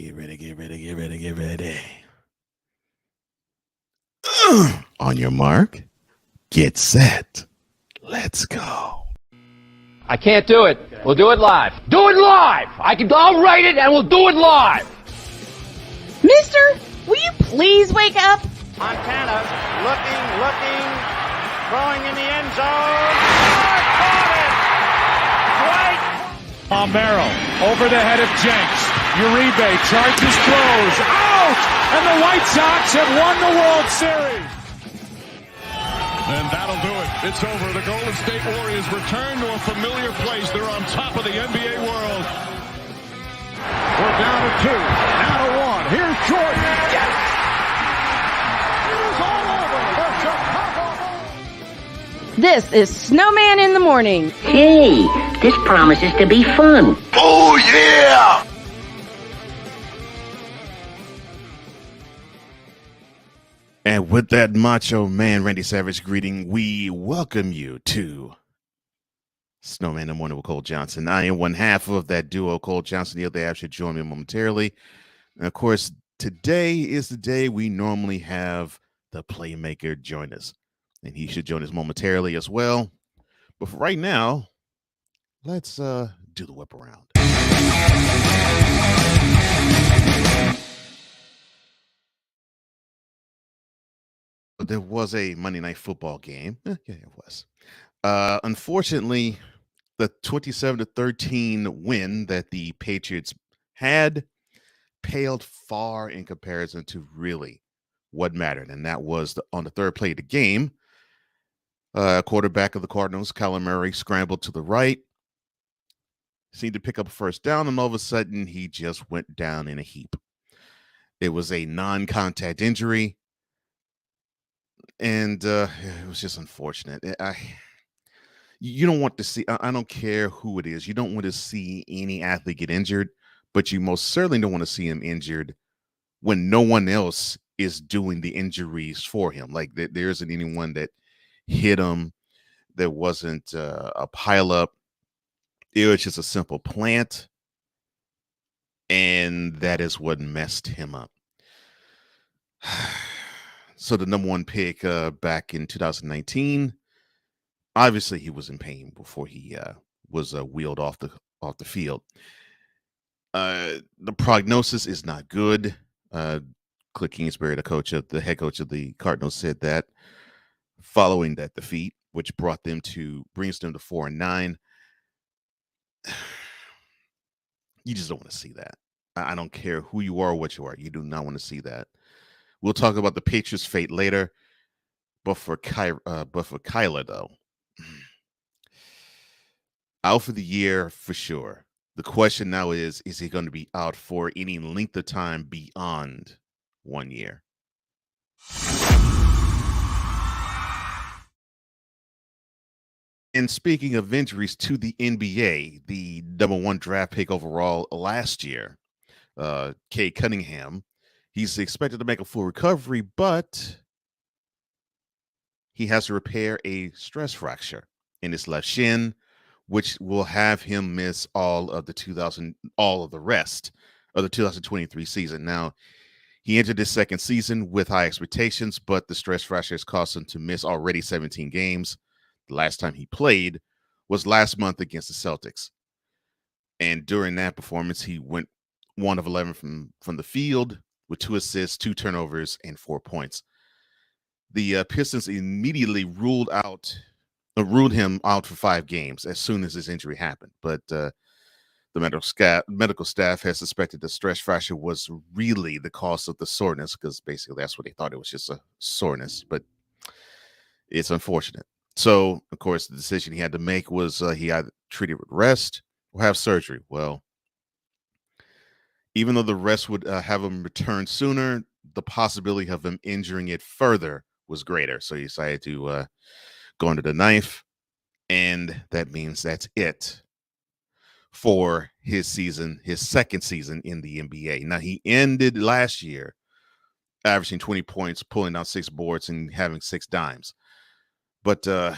Get ready, get ready, get ready, get ready. On your mark, get set. Let's go. I can't do it. We'll do it live. Do it live! I'll write it and we'll do it live! Mister, will you please wake up? Montana looking, throwing in the end zone. Caught it! Dwight! Merrill over the head of Jenks. Uribe charges, throws, out! And the White Sox have won the World Series. And that'll do it. It's over. The Golden State Warriors return to a familiar place. They're on top of the NBA world. We're down to 2, now to 1. Here's Jordan. Yes! It's all over for Chicago. This is Snowman in the Morning. Hey, this promises to be fun. Oh, yeah! And with that Macho Man Randy Savage greeting, we welcome you to Snowman in the Morning with Cole Johnson. I am one half of that duo, Cole Johnson. The other half should join me momentarily. And of course, today is the day we normally have the Playmaker join us. And he should join us momentarily as well. But for right now, let's do the whip around. There was a Monday Night Football game. Yeah, it was. Unfortunately, the 27-13 win that the Patriots had paled far in comparison to really what mattered, and that was on the third play of the game. Quarterback of the Cardinals, Kyler Murray, scrambled to the right, seemed to pick up a first down, and all of a sudden, he just went down in a heap. It was a non-contact injury. And it was just unfortunate. You don't want to see, I don't care who it is. You don't want to see any athlete get injured, but you most certainly don't want to see him injured when no one else is doing the injuries for him. Like there isn't anyone that hit him. There wasn't a pileup. It was just a simple plant. And that is what messed him up. So the number one pick back in 2019, obviously he was in pain before he was wheeled off the field. The prognosis is not good. Cliff Kingsbury, the head coach of the Cardinals, said that following that defeat, which brings them to 4-9. You just don't want to see that. I don't care who you are or what you are. You do not want to see that. We'll talk about the Patriots' fate later, but for Kyler, though, out for the year for sure. The question now is he going to be out for any length of time beyond 1 year? And speaking of injuries to the NBA, the number one draft pick overall last year, Cade Cunningham, he's expected to make a full recovery, but he has to repair a stress fracture in his left shin, which will have him miss all of the rest of the 2023 season. Now, he entered his second season with high expectations, but the stress fracture has caused him to miss already 17 games. The last time he played was last month against the Celtics. And during that performance, he went 1 of 11 from the field, with 2 assists, 2 turnovers, and 4 points. The Pistons immediately ruled him out for 5 games as soon as his injury happened. But the medical staff has suspected the stress fracture was really the cause of the soreness, because basically that's what they thought. It was just a soreness, but it's unfortunate. So, of course, the decision he had to make was he either treat it with rest or have surgery. Well, even though the rest would have him return sooner, the possibility of him injuring it further was greater. So he decided to go under the knife, and that means that's it for his second season in the NBA. Now, he ended last year averaging 20 points, pulling down 6 boards, and having 6 dimes. But, the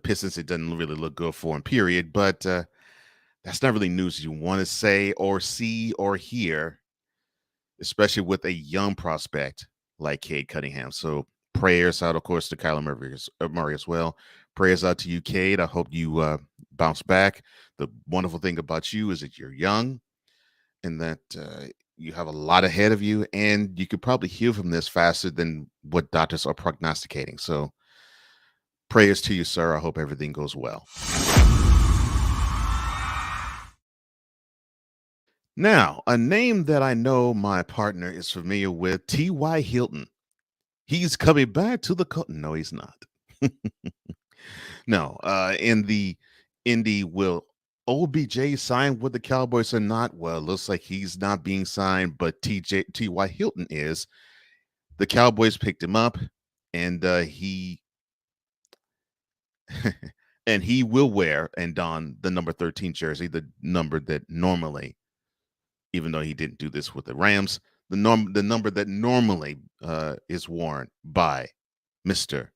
Pistons, it doesn't really look good for him, period. But that's not really news you want to say or see or hear, especially with a young prospect like Cade Cunningham. So prayers out, of course, to Kyler Murray as well. Prayers out to you, Cade. I hope you bounce back. The wonderful thing about you is that you're young and that you have a lot ahead of you, and you could probably heal from this faster than what doctors are prognosticating. So prayers to you, sir. I hope everything goes well. Now, a name that I know my partner is familiar with, T.Y. Hilton. He's coming back to the no, he's not. No, in the Indy, will OBJ sign with the Cowboys or not? Well, it looks like he's not being signed, but T.Y. Hilton is. The Cowboys picked him up, and he and he will wear and don the number 13 jersey, the number that normally, even though he didn't do this with the Rams, the number that normally is worn by Mr.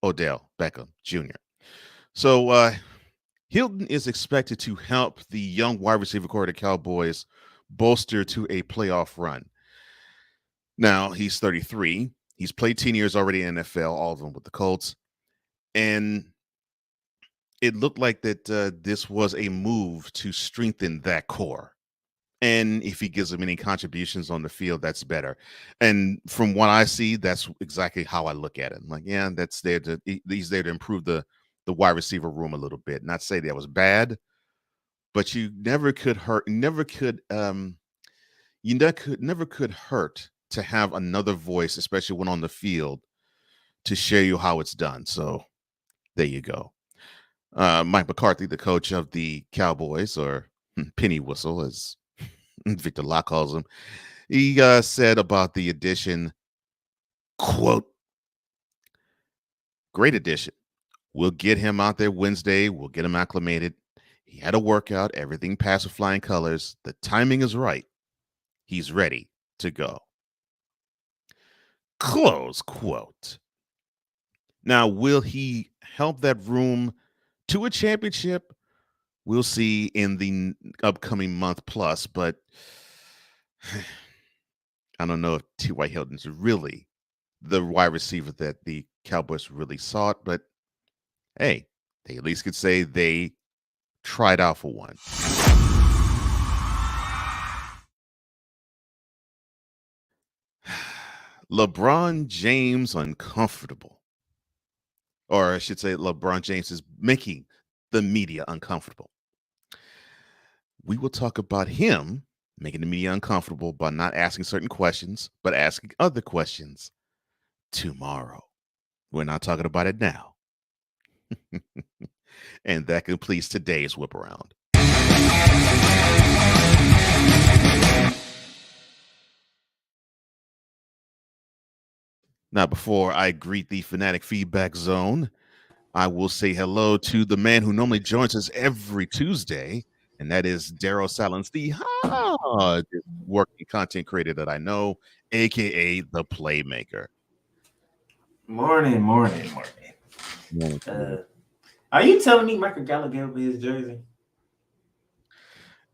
Odell Beckham Jr. So Hilton is expected to help the young wide receiver core of the Cowboys bolster to a playoff run. Now, he's 33. He's played 10 years already in NFL, all of them with the Colts. And it looked like that this was a move to strengthen that core. And if he gives them any contributions on the field, that's better. And from what I see, that's exactly how I look at it. I'm like, yeah, he's there to improve the wide receiver room a little bit. Not say that was bad, but you never could hurt to have another voice, especially when on the field, to show you how it's done. So there you go. Mike McCarthy, the coach of the Cowboys, or Penny Whistle, as Victor Locke calls him, he said about the addition, quote, great addition. We'll get him out there Wednesday. We'll get him acclimated. He had a workout. Everything passed with flying colors. The timing is right. He's ready to go. Close quote. Now, will he help that room to a championship? We'll see in the upcoming month plus, but I don't know if T.Y. Hilton's really the wide receiver that the Cowboys really sought, but hey, they at least could say they tried out for one. LeBron James uncomfortable. Or I should say LeBron James is making the media uncomfortable. We will talk about him making the media uncomfortable by not asking certain questions, but asking other questions tomorrow. We're not talking about it now. And that completes today's whip around. Now, before I greet the Fanatic Feedback Zone, I will say hello to the man who normally joins us every Tuesday, and that is Daryl Salins, the hardest working content creator that I know, aka the Playmaker. Morning. Are you telling me Michael Gallup gave up his jersey?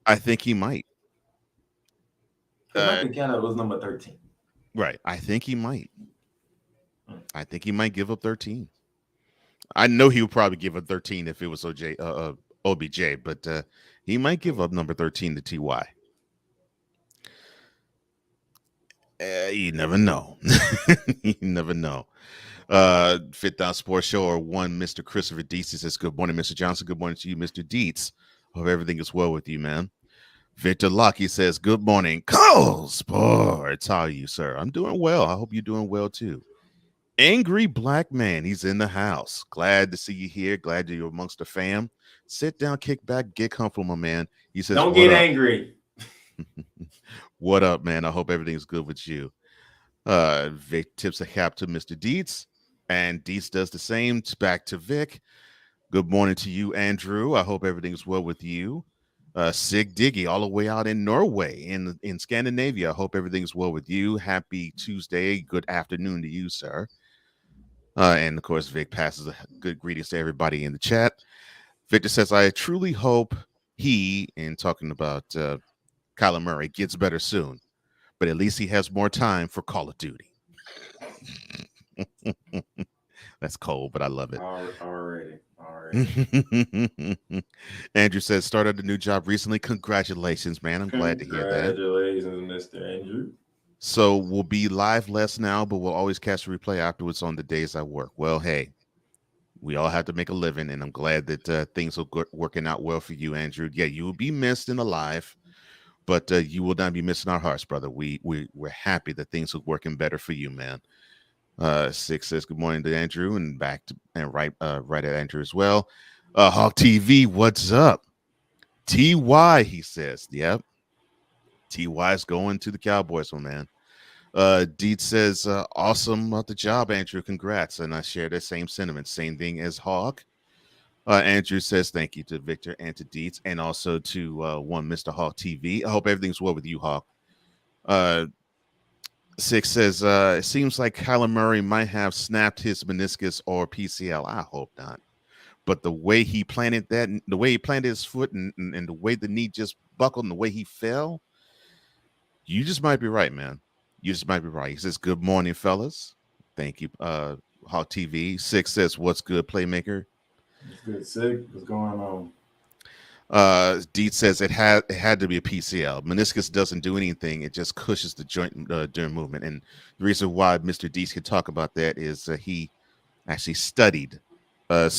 I think he might. Michael Gallup was number 13. Right. I think he might. I think he might give up 13. I know he would probably give up 13 if it was OBJ, but he might give up number 13 to TY. You never know. You never know. Fit Down Sports Show or one Mr. Christopher Dietz says, good morning, Mr. Johnson. Good morning to you, Mr. Dietz. Hope everything is well with you, man. Victor Lockie says, good morning, Cole Sports. How are you, sir? I'm doing well. I hope you're doing well, too. Angry Black Man, he's in the house. Glad to see you here. Glad that you're amongst the fam. Sit down, kick back, get comfortable, my man. He says, don't get angry. What up, man? I hope everything's good with you. Vic tips a cap to Mr. Dietz, and Dietz does the same. It's back to Vic. Good morning to you, Andrew. I hope everything's well with you. Sig Diggy, all the way out in Norway, in Scandinavia. I hope everything's well with you. Happy Tuesday. Good afternoon to you, sir. And of course, Vic passes a good greetings to everybody in the chat. Victor says, I truly hope he, and talking about Kyler Murray, gets better soon, but at least he has more time for Call of Duty. That's cold, but I love it. Already. Andrew says, started a new job recently. Congratulations, man. I'm glad to hear that. Congratulations, Mr. Andrew. So we'll be live less now, but we'll always catch a replay afterwards on the days I work. Well, hey, we all have to make a living, and I'm glad that things are working out well for you, Andrew. Yeah, you will be missed and alive, but you will not be missing our hearts, brother. We're happy that things are working better for you, man. 6 says good morning to Andrew, and back to and right at Andrew as well. Hawk TV, what's up? TY, he says. Yep. TY is going to the Cowboys, my man. Deed says, awesome about the job, Andrew. Congrats. And I share the same sentiment. Same thing as Hawk. Andrew says thank you to Victor and to Deeds, and also to one Mr. Hawk TV. I hope everything's well with you, Hawk. 6 says, it seems like Kyler Murray might have snapped his meniscus or PCL. I hope not. But the way he planted his foot and the way the knee just buckled and the way he fell, you just might be right, man. You just might be right. He says, good morning, fellas. Thank you, Hawk TV. 6 says, what's good, Playmaker? What's good, Sig? What's going on? Deed says it had to be a PCL. Meniscus doesn't do anything. It just cushions the joint during movement. And the reason why Mr. Deeds can talk about that is he actually studied the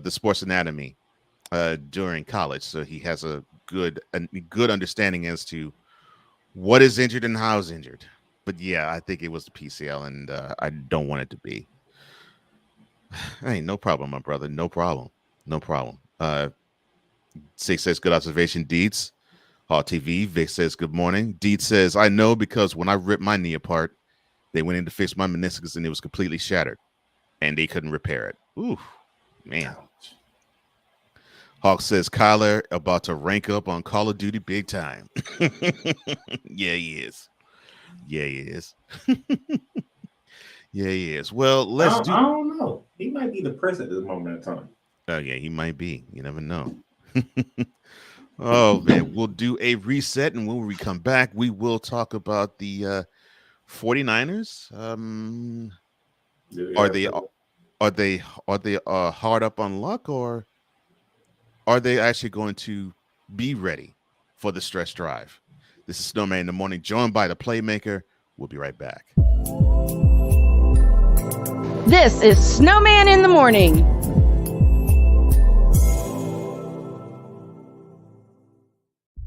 sports anatomy during college. So he has a good understanding as to what is injured and how is injured. But yeah, I think it was the PCL, and I don't want it to be. Hey, no problem, my brother. No problem. 6 says good observation, Deeds. Hall TV. Vic says good morning. Deeds says, I know because when I ripped my knee apart, they went in to fix my meniscus and it was completely shattered and they couldn't repair it. Ooh, man. Hawk says Kyler about to rank up on Call of Duty big time. Yeah, he is. Yeah, he is. Well, I don't know. He might be depressed at this moment in time. Oh, yeah, he might be. You never know. Oh, man. We'll do a reset, and when we come back, we will talk about the 49ers. Are they hard up on luck, or are they actually going to be ready for the stretch drive? This is Snowman in the Morning, joined by the Playmaker. We'll be right back. This is Snowman in the Morning.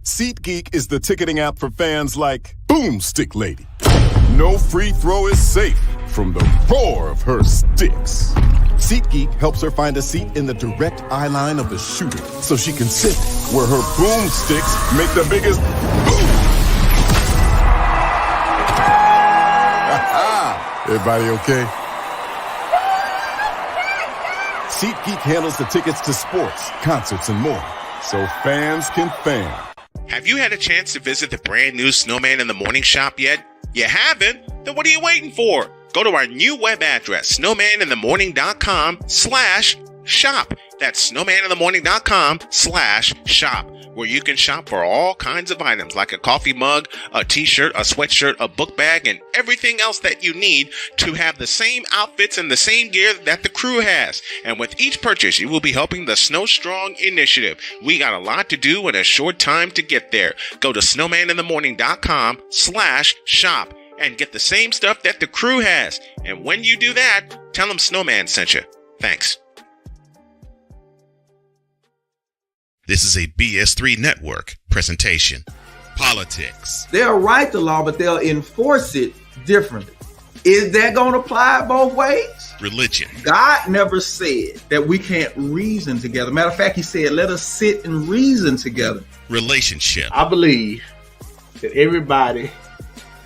SeatGeek is the ticketing app for fans like Boomstick Lady. No free throw is safe from the roar of her sticks. SeatGeek helps her find a seat in the direct eye line of the shooter so she can sit where her boomsticks make the biggest boom. Everybody okay? SeatGeek handles the tickets to sports, concerts, and more, so fans can fan. Have you had a chance to visit the brand new Snowman in the Morning shop yet? You haven't? Then what are you waiting for? Go to our new web address, snowmaninthemorning.com/shop. That's snowmaninthemorning.com/shop, where you can shop for all kinds of items like a coffee mug, a t-shirt, a sweatshirt, a book bag, and everything else that you need to have the same outfits and the same gear that the crew has. And with each purchase, you will be helping the Snow Strong initiative. We got a lot to do in a short time to get there. Go to snowmaninthemorning.com/shop and get the same stuff that the crew has. And when you do that, tell them Snowman sent you. Thanks. This is a BS3 Network presentation. Politics. They'll write the law, but they'll enforce it differently. Is that going to apply both ways? Religion. God never said that we can't reason together. Matter of fact, he said, let us sit and reason together. Relationship. I believe that everybody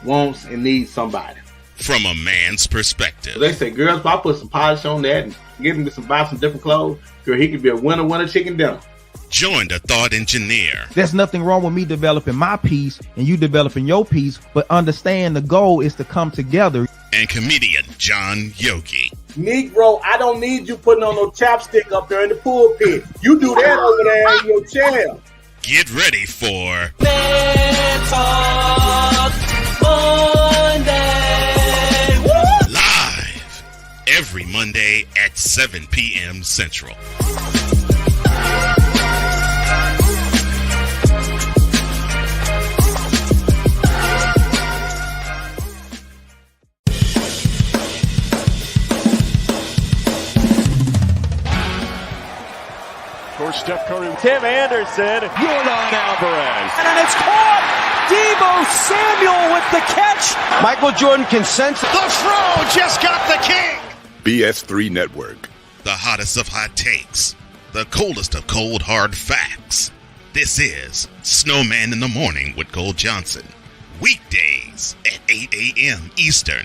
wants and needs somebody. From a man's perspective. They say, girls, if I put some polish on that and get him to buy some different clothes, girl, he could be a winner chicken dinner. Join the thought engineer. There's nothing wrong with me developing my piece and you developing your piece, but understand the goal is to come together. And comedian John Yogi. Negro, I don't need you putting on no chapstick up there in the pulpit. You do that over there in your chair. Get ready for Monday. Live every Monday at 7 p.m. Central. Of course, Steph Curry. Tim Anderson. Jordan Alvarez. And it's caught. Debo Samuel with the catch. Michael Jordan can sense it. The throw just got the king. BS3 Network. The hottest of hot takes. The coldest of cold hard facts. This is Snowman in the Morning with Cole Johnson. Weekdays at 8 a.m. Eastern.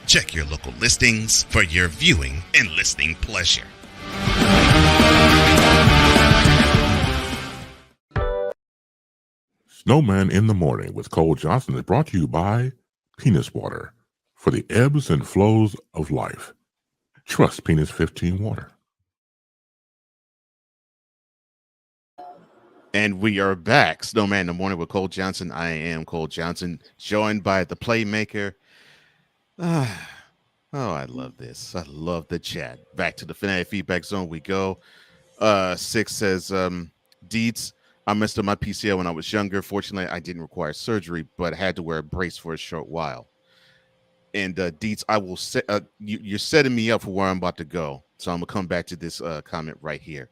Check your local listings for your viewing and listening pleasure. Snowman in the Morning with Cole Johnson is brought to you by Penis Water for the ebbs and flows of life. Trust Penis 15 Water. And we are back. Snowman in the Morning with Cole Johnson. I am Cole Johnson, joined by the Playmaker. Oh, I love this. I love the chat. Back to the Fanatic Feedback Zone we go. Six says, Deeds, I messed up my PCL when I was younger. Fortunately, I didn't require surgery, but I had to wear a brace for a short while. And Deets, I will set. You're setting me up for where I'm about to go, so I'm gonna come back to this comment right here.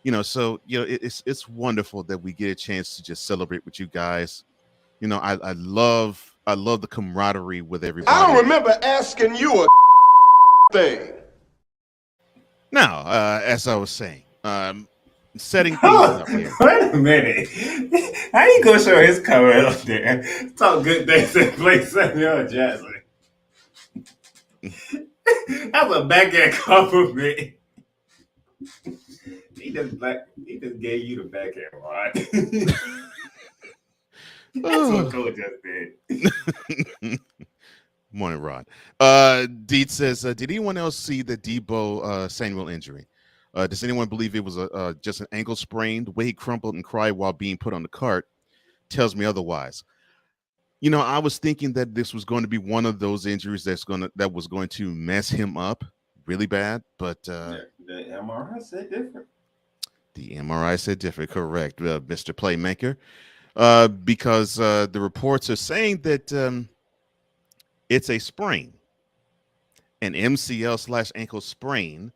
It's wonderful that we get a chance to just celebrate with you guys. I love the camaraderie with everybody. I don't remember asking you a thing. Now, as I was saying, setting things up here. Wait a minute. How you gonna show his cover up there? Talk good things and play Samuel Jackson. That's a backhand compliment. He just gave you the backhand, Rod. That's what Cole just did. Morning, Rod. Deed says, did anyone else see the Debo Samuel injury? Does anyone believe it was just an ankle sprain? The way he crumpled and cried while being put on the cart tells me otherwise. I was thinking that this was going to be one of those injuries that was going to mess him up really bad, but the MRI said different. The MRI said different, correct, Mr. Playmaker, because the reports are saying that it's a sprain, an MCL/ankle sprain,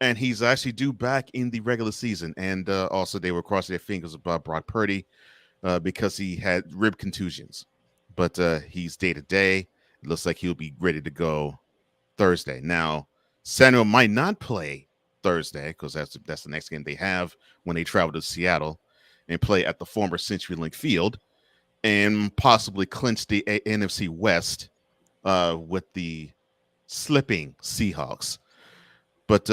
and he's actually due back in the regular season. And also, they were crossing their fingers about Brock Purdy because he had rib contusions. But he's day-to-day. It looks like he'll be ready to go Thursday. Now, Samuel might not play Thursday because that's the next game they have when they travel to Seattle and play at the former CenturyLink Field and possibly clinch the NFC West with the slipping Seahawks. But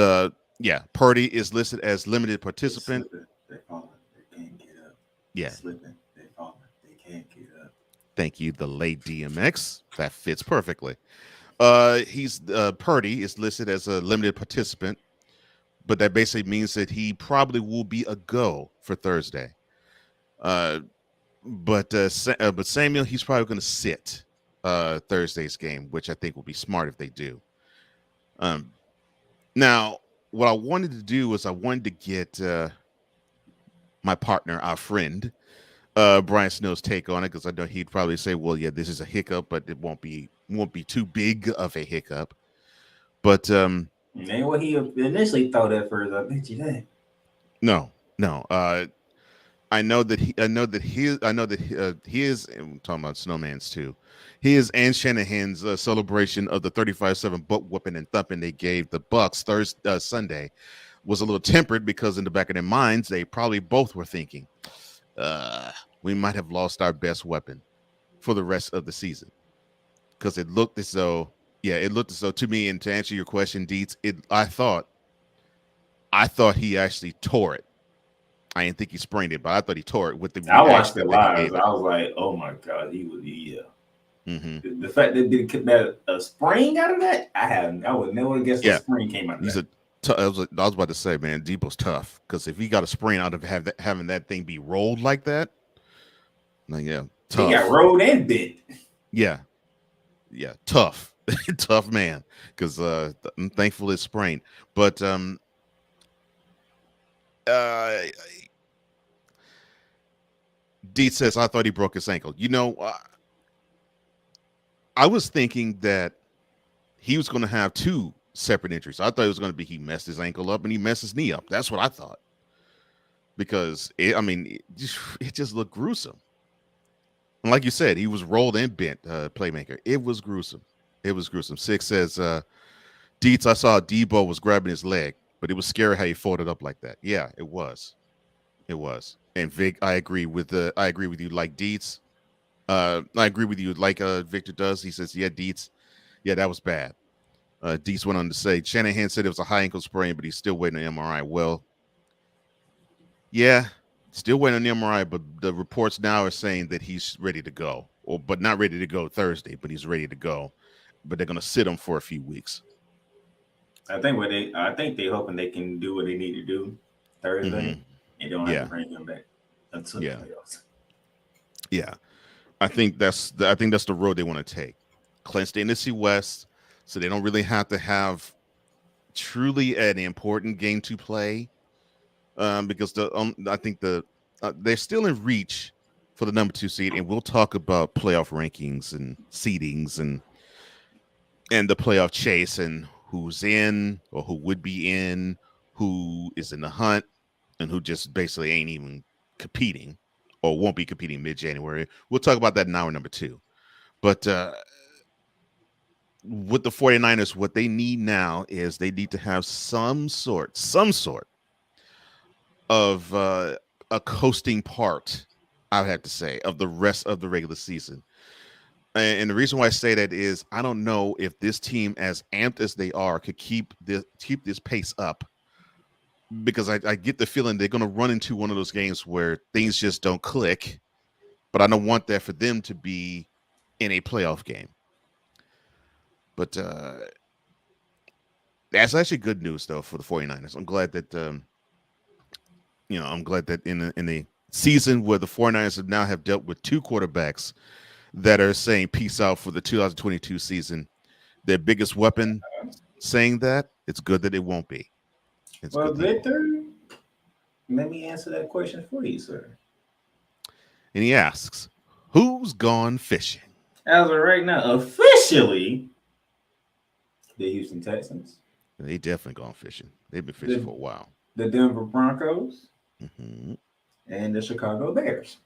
Purdy is listed as limited participant. They falling. They can't get up. Yeah. Slipping. They falling. They can't get up. Thank you, the late DMX. That fits perfectly. Purdy is listed as a limited participant, but that basically means that he probably will be a go for Thursday. But Samuel, he's probably going to sit Thursday's game, which I think will be smart if they do. Now, what I wanted to do was I wanted to get my partner, our friend, Brian Snow's take on it, because I know he'd probably say, well, yeah, this is a hiccup, but it won't be too big of a hiccup. But ain't what he initially thought at first. I bet you that. No. I know that his I'm talking about Snowman's too. His and Shanahan's celebration of the 35-7 butt whooping and thumping they gave the Bucks Sunday was a little tempered because in the back of their minds they probably both were thinking, we might have lost our best weapon for the rest of the season, because it looked as though to me, and to answer your question, Deets, I thought he actually tore it. I didn't think he sprained it, but I thought he tore it with the. I watched it live. I was like, oh my god, he was Mm-hmm. The fact that they kept that a spring out of that, I would never guess a Yeah, spring came out of he's that. I was about to say, man, Debo's tough because if he got a sprain out of having that thing be rolled like that, like yeah, He got tough. rolled and bit. Yeah, yeah, tough, tough man. Because I'm thankful it's sprained, but uh, Deet says I thought he broke his ankle. I was thinking that he was going to have two separate injuries. I thought it was going to be he messed his ankle up and he messed his knee up. That's what I thought. Because it just looked gruesome. And like you said, he was rolled and bent, playmaker. It was gruesome. It was gruesome. Six says, Deets, I saw Debo was grabbing his leg, but it was scary how he folded up like that. Yeah, it was. It was. And Vic, I agree with you like Deets. I agree with you like Victor does. He says, yeah, Deets. Yeah, that was bad. Deets went on to say, Shanahan said it was a high ankle sprain, but he's still waiting on MRI. Well, yeah, still waiting on the MRI, but the reports now are saying that he's ready to go, but not ready to go Thursday, but he's ready to go. But they're going to sit him for a few weeks. I think they're hoping they can do what they need to do Thursday, and don't have to bring him back until the playoffs. Yeah, I think that's the road they want to take. Clinch the NFC West, so they don't really have to have truly an important game to play, because I think they're still in reach for the number 2 seed, and we'll talk about playoff rankings and seedings and the playoff chase and who's in or who would be in, who is in the hunt, and who just basically ain't even competing or won't be competing mid-January. We'll talk about that in hour number 2. But with the 49ers, what they need now is they need to have some sort of a coasting part, I would have to say, of the rest of the regular season. And the reason why I say that is I don't know if this team, as amped as they are, could keep this pace up, because I get the feeling they're going to run into one of those games where things just don't click. But I don't want that for them to be in a playoff game. But that's actually good news, though, for the 49ers. I'm glad that in the season where the 49ers now have dealt with 2 quarterbacks that are saying peace out for the 2022 season, their biggest weapon saying that, it's good that it won't be. Well, Victor, let me answer that question for you, sir. And he asks, who's gone fishing? As of right now, officially, the Houston Texans. They definitely gone fishing. They've been fishing for a while. The Denver Broncos. Mm-hmm. And the Chicago Bears.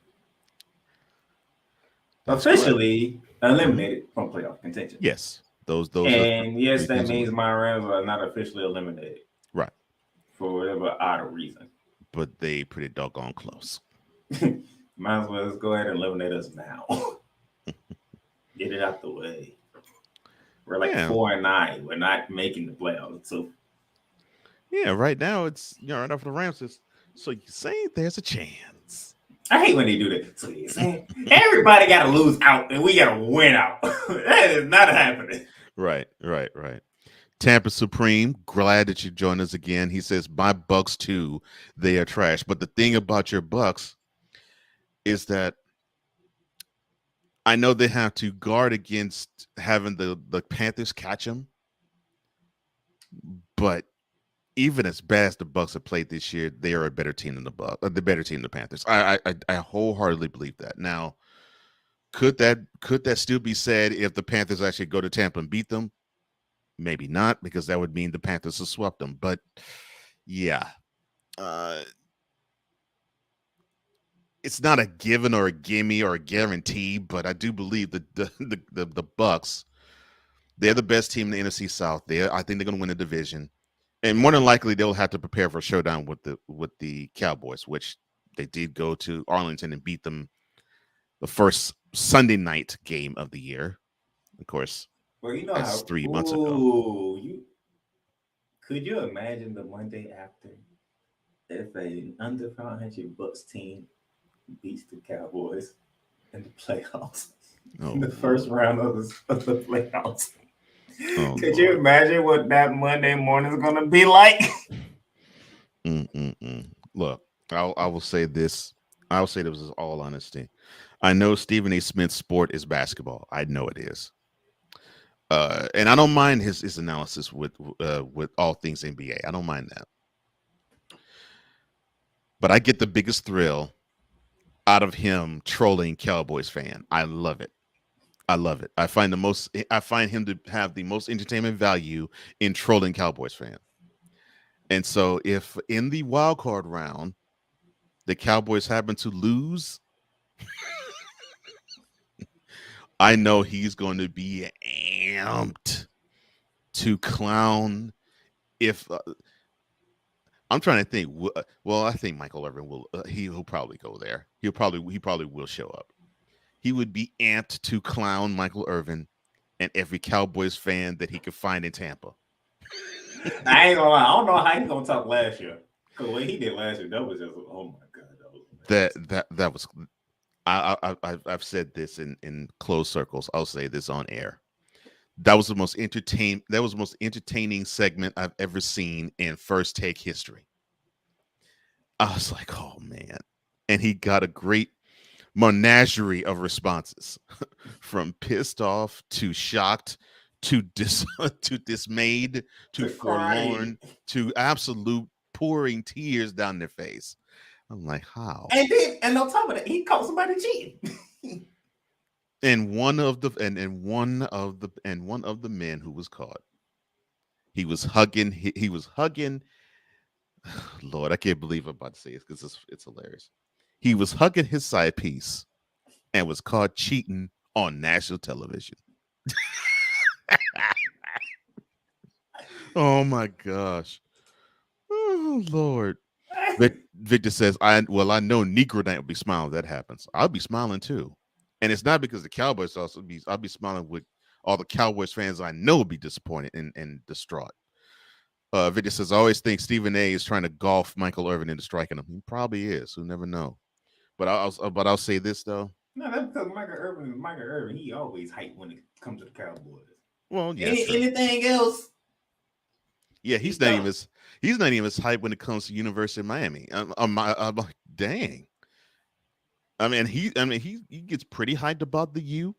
That's officially eliminated from playoff contention. Yes. Those and yes, that means my Rams are not officially eliminated. Right. For whatever odd reason. But they pretty doggone close. Might as well just go ahead and eliminate us now. Get it out the way. We're like 4-9. We're not making the playoffs. So yeah, right now it's right off the Rams. So you say there's a chance. I hate when they do that. So you saying everybody got to lose out and we got to win out. That is not happening. Right. Tampa Supreme, glad that you joined us again. He says, my Bucks too, they are trash. But the thing about your Bucks is that I know they have to guard against having the Panthers catch them. But even as bad as the Bucks have played this year, they are a better team than the better team than the Panthers. I wholeheartedly believe that. Now, could that still be said if the Panthers actually go to Tampa and beat them? Maybe not, because that would mean the Panthers have swept them. But yeah, it's not a given or a gimme or a guarantee. But I do believe that the Bucks, they're the best team in the NFC South. I think they're going to win the division. And more than likely, they'll have to prepare for a showdown with the Cowboys, which they did go to Arlington and beat them the first Sunday night game of the year. Of course, well, you know that's how 3 months ago. Could you imagine the Monday after if an under 500 Bucks team beats the Cowboys in the playoffs? in the first round of the playoffs. Oh, Could you imagine what that Monday morning is going to be like? Look, I will say this. I will say this with all honesty. I know Stephen A. Smith's sport is basketball. I know it is. And I don't mind his analysis with all things NBA. I don't mind that. But I get the biggest thrill out of him trolling Cowboys fan. I love it. I love it. I find him to have the most entertainment value in trolling Cowboys fan. And so if in the wild card round the Cowboys happen to lose, I know he's going to be amped to clown. If I'm trying to think, well, I think Michael Irvin will. He'll probably go there. He probably will show up. He would be amped to clown Michael Irvin and every Cowboys fan that he could find in Tampa. I ain't gonna lie. I don't know how he's gonna talk last year. Because what he did last year, that was just, oh my god, that was. I've said this in closed circles. I'll say this on air. That was the most entertaining segment I've ever seen in First Take history. I was like, oh man. And he got a great menagerie of responses from pissed off to shocked to dismayed to forlorn to absolute pouring tears down their face. I'm like, how? And on top of that, he caught somebody cheating. And one of the men who was caught, he was hugging. Lord, I can't believe I'm about to say it because it's hilarious. He was hugging his side piece and was caught cheating on national television. Oh my gosh. Oh Lord. Victor says, I know Negro Night will be smiling if that happens. I'll be smiling too. And it's not because the Cowboys I'll be smiling with all the Cowboys fans I know will be disappointed and distraught. Victor says, I always think Stephen A is trying to golf Michael Irvin into striking him. He probably is. We'll never know. But I'll say this though. No, that's because Michael Irvin, he always hype when it comes to the Cowboys. Well, yeah. Anything else? Yeah, he's not even as hype when it comes to University of Miami. I'm like, dang. I mean, he gets pretty hyped about the U,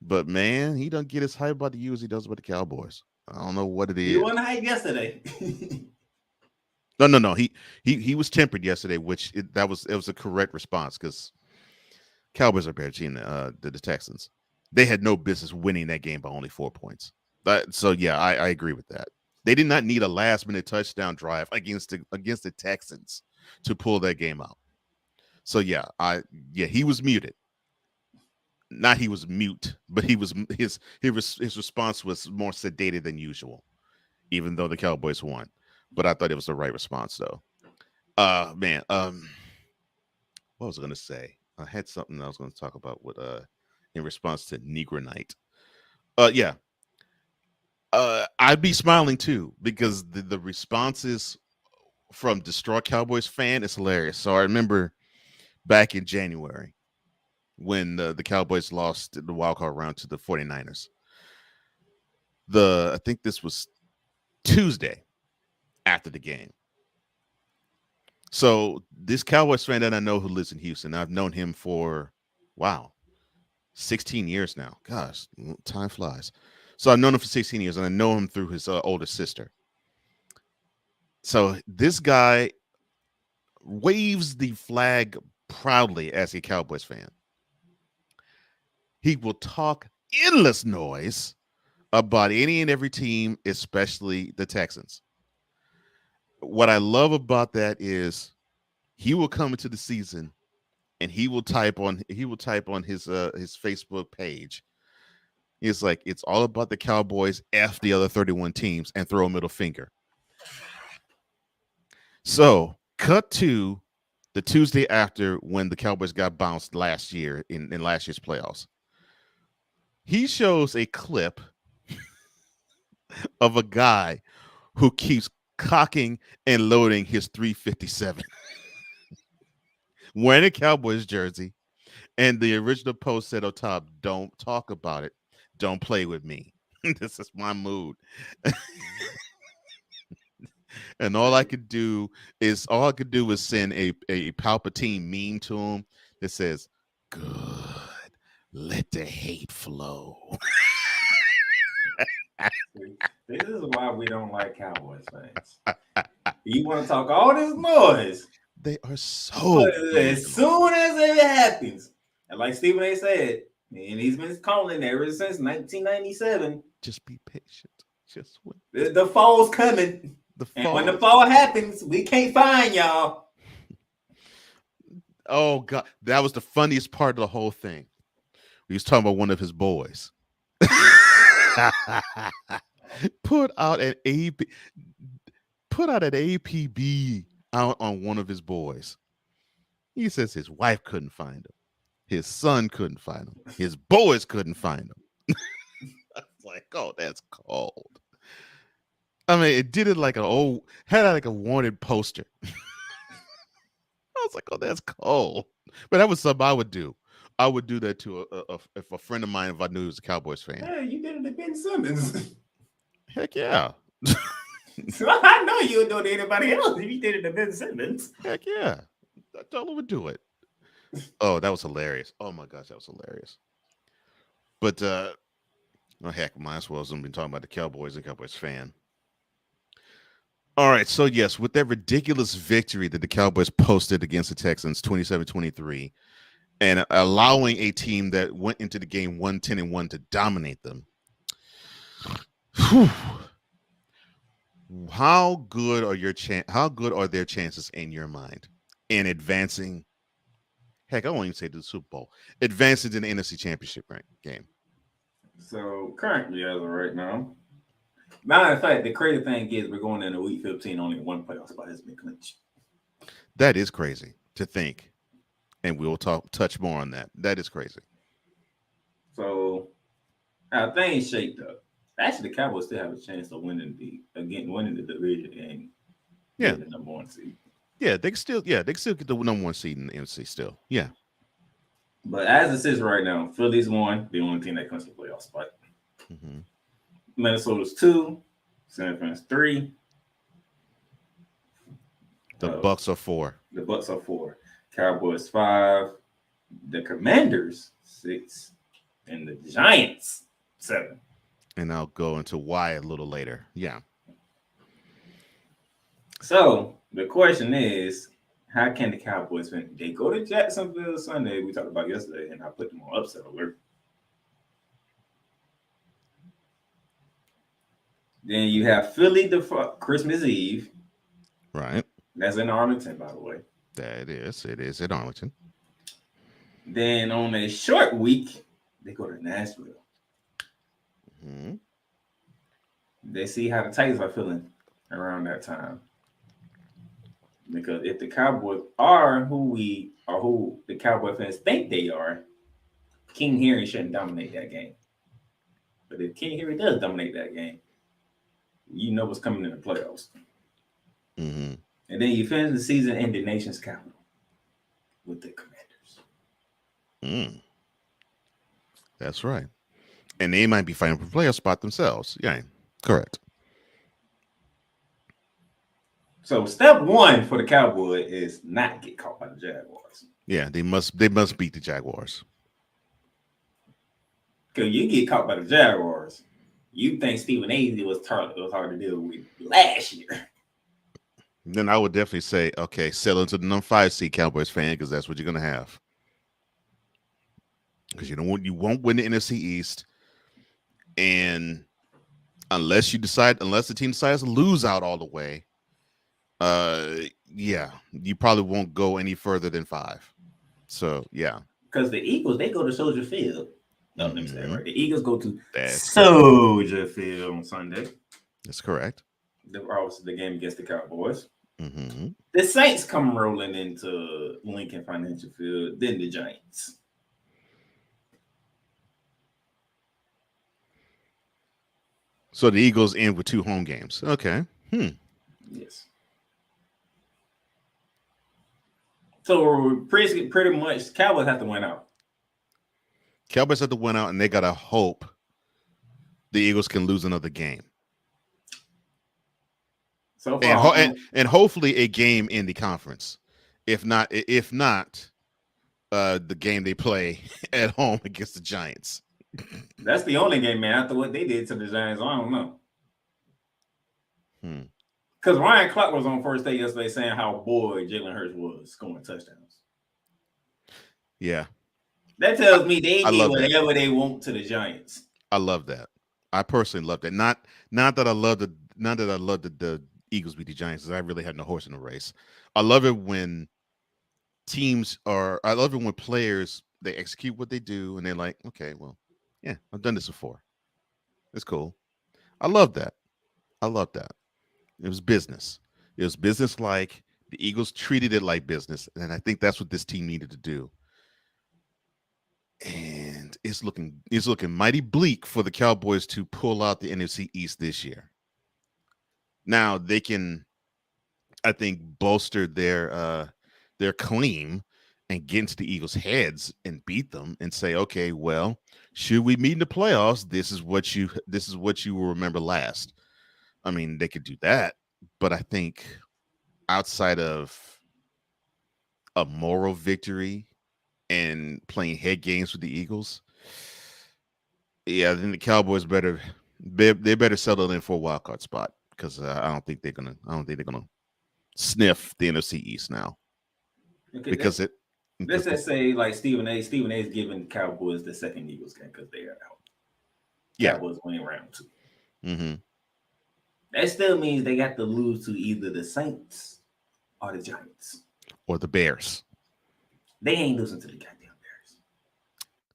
but man, he doesn't get as hyped about the U as he does about the Cowboys. I don't know what it is. You wasn't hyped yesterday. No. He was tempered yesterday, which it was a correct response because Cowboys are better team than the Texans. They had no business winning that game by only 4 points. So yeah, I agree with that. They did not need a last-minute touchdown drive against the Texans to pull that game out. So yeah, he was muted. Not he was mute, but his response was more sedated than usual, even though the Cowboys won. But I thought it was the right response, though. Man, what was I going to say? I had something I was going to talk about with in response to Negro Night. Yeah. I'd be smiling too because the responses from distraught Cowboys fan is hilarious. So I remember back in January when the Cowboys lost the wildcard round to the 49ers. I think this was Tuesday after the game. So this Cowboys fan that I know who lives in Houston, I've known him for, 16 years now. Gosh, time flies. So I've known him for 16 years, and I know him through his older sister. So this guy waves the flag proudly as a Cowboys fan. He will talk endless noise about any and every team, especially the Texans. What I love about that is he will come into the season and he will type on his Facebook page. It's like, it's all about the Cowboys, F the other 31 teams, and throw a middle finger. So cut to the Tuesday after when the Cowboys got bounced last year in last year's playoffs. He shows a clip of a guy who keeps cocking and loading his 357 wearing a Cowboys jersey And the original post said on top, "Don't talk about it. Don't play with me. This is my mood." And all I could do was send a Palpatine meme to him that says, "Good, let the hate flow." This is why we don't like Cowboys fans. You want to talk all this noise. They are so as soon as it happens, and like Stephen A. said, and he's been calling ever since 1997. Just be patient. Just wait. The fall's coming. And when the fall happens, we can't find y'all. Oh God, that was the funniest part of the whole thing. He was talking about one of his boys. Put out an APB out on one of his boys. He says his wife couldn't find him. His son couldn't find him. His boys couldn't find him. I was like, oh, that's cold. I mean, it did it like had like a wanted poster. I was like, oh, that's cold. But that was something I would do. I would do that to if a friend of mine, if I knew he was a Cowboys fan. Hey, you did it to Ben Simmons. Heck yeah. I know you would do it to anybody else if you did it to Ben Simmons. Heck yeah. I totally would do it. Oh, that was hilarious. Oh my gosh, that was hilarious. But heck, might as well have been talking about the Cowboys and Cowboys fan. All right, so yes, with that ridiculous victory that the Cowboys posted against the Texans 27-23, and allowing a team that went into the game 1-10-1 to dominate them. Whew. How good are their chances in your mind in advancing? Heck, I won't even say to the Super Bowl. Advancing to the NFC Championship game. So currently, as of right now, matter of fact, the crazy thing is we're going into week 15. Only one playoff spot has been clinched. That is crazy to think, and we'll touch more on that. That is crazy. So how things shaped up. Actually, the Cowboys still have a chance of winning the division and getting the number one seed. Yeah, they can still get the number one seed in the NFC still. Yeah. But as it sits right now, Philly's one, the only team that comes to the playoff spot. Mm-hmm. Minnesota's 2, San Francisco's 3. The Bucks are 4. The Bucks are 4. Cowboys 5. The Commanders 6. And the Giants 7. And I'll go into why a little later. Yeah. So the question is, how can the Cowboys win? They go to Jacksonville Sunday. We talked about yesterday, and I put them on upset alert. Then you have Philly Christmas Eve. Right. That's in Arlington, by the way. That is. It is in Arlington. Then on a short week, they go to Nashville. Mm-hmm. They see how the Titans are feeling around that time. Because if the Cowboys are who the Cowboy fans think they are, King Henry shouldn't dominate that game. But if King Henry does dominate that game, you know what's coming in the playoffs. Mm-hmm. And then you finish the season in the nation's capital with the Commanders. That's right. And they might be fighting for a playoff spot themselves. Yeah, correct. So step one for the Cowboy is not get caught by the Jaguars. Yeah, they must beat the Jaguars. Because you get caught by the Jaguars, you think Stephen A. was hard to deal with last year. Then I would definitely say, okay, settle into the number 5 seed, Cowboys fan, because that's what you're gonna have. Because you won't win the NFC East, and unless the team decides to lose out all the way, you probably won't go any further than 5. So yeah, because the Eagles, they go to Soldier Field. No, let me say right. The Eagles go to That's Soldier Field on Sunday. That's correct. The game against the Cowboys. Mm-hmm. The Saints come rolling into Lincoln Financial Field. Then the Giants. So the Eagles end with 2 home games. Okay. Yes. So pretty much, Cowboys have to win out. Cowboys have to win out, and they gotta hope the Eagles can lose another game. So far, And hopefully a game in the conference. If not, the game they play at home against the Giants. that's the only game, man. After what they did to the Giants, I don't know. Because Ryan Clark was on first day yesterday saying how bored Jalen Hurts was scoring touchdowns. Yeah. That tells me they did whatever that. they want to the Giants. I love that. I personally love that. Not that I love the Eagles beat the Giants, because I really had no horse in the race. I love it when I love it when players, they execute what they do and they're like, okay, well, yeah, I've done this before. It's cool. I love that. It was business. It was business like. The Eagles treated it like business, and I think that's what this team needed to do. And it's looking mighty bleak for the Cowboys to pull out the NFC East this year. Now they can, I think, bolster their claim and get into the Eagles' heads and beat them and say, okay, well, should we meet in the playoffs? This is what you will remember last. I mean, they could do that, but I think outside of a moral victory and playing head games with the Eagles, yeah, then the Cowboys better settle in for a wild card spot, because I don't think they're gonna sniff the NFC East now. Okay, because let's just say like Stephen A. Stephen A. is giving the Cowboys the second Eagles game because they are out. Yeah. Cowboys winning round 2. Mm-hmm. That still means they got to lose to either the Saints or the Giants or the Bears. They ain't losing to the goddamn Bears.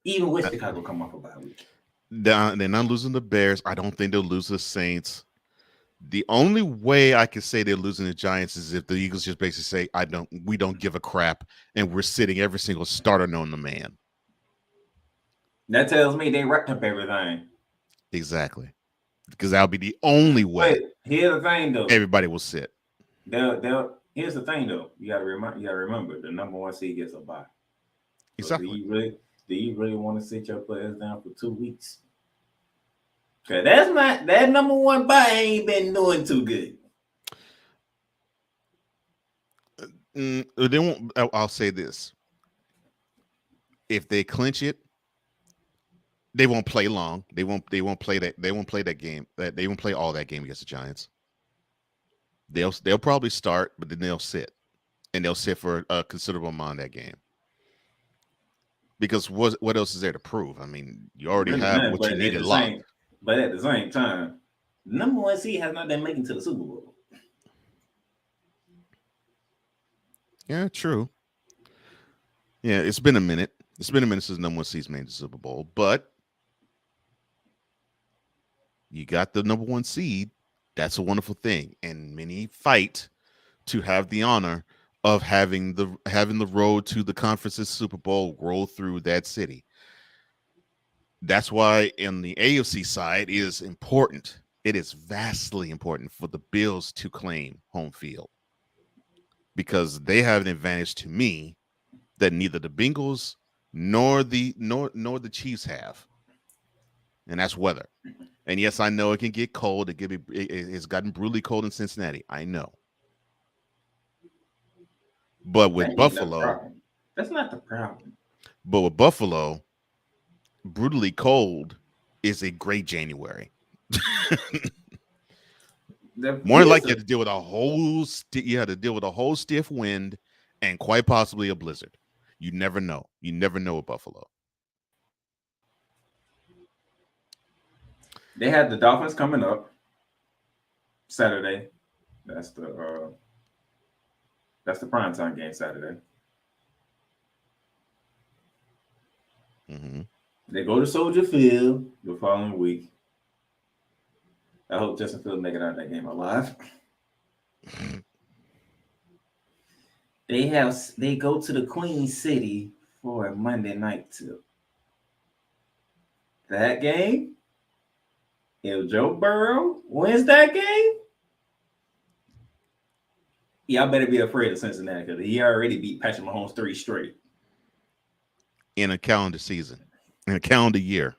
Even with Chicago come off a bye week. They're not losing the Bears. I don't think they'll lose the Saints. The only way I can say they're losing the Giants is if the Eagles just basically say, we don't give a crap, and we're sitting every single starter known to man. That tells me they wrapped up everything. Exactly. Because that'll be the only way. Wait, here's the thing though. Everybody will sit. Here's the thing though. You gotta remember the number 1 seed gets a bye. So exactly. Do you really want to sit your players down for 2 weeks? Okay, that number 1 bye ain't been doing too good. They won't. I'll say this: if they clinch it, they won't play long. They won't play that. They won't play that game. They won't play all that game against the Giants. They'll probably start, but then they'll sit, and they'll sit for a considerable amount of that game. Because what else is there to prove? I mean, you already have what you needed locked. But at the same time, the number 1 seed has not been making to the Super Bowl. Yeah, true. Yeah, it's been a minute. It's been a minute since the number 1 seed's made the Super Bowl, but you got the number 1 seed. That's a wonderful thing, and many fight to have the honor of having the road to the conference's Super Bowl roll through that city. That's why in the AFC side it is important. It is vastly important for the Bills to claim home field, because they have an advantage to me that neither the Bengals nor the Chiefs have, and that's weather. And yes, I know it can get cold. It's gotten brutally cold in Cincinnati. I know. But with Buffalo, that's not the problem. But with Buffalo, brutally cold is a great January. More than likely, you have to deal with a whole stiff wind and quite possibly a blizzard. You never know. You never know with Buffalo. They had the Dolphins coming up Saturday. That's the primetime game Saturday. Mm-hmm. They go to Soldier Field the following week. I hope Justin Fields make it out of that game alive. They go to the Queen City for a Monday night tip. That game, if Joe Burrow wins that game, y'all better be afraid of Cincinnati, because he already beat Patrick Mahomes 3 straight in a calendar season. in a calendar year.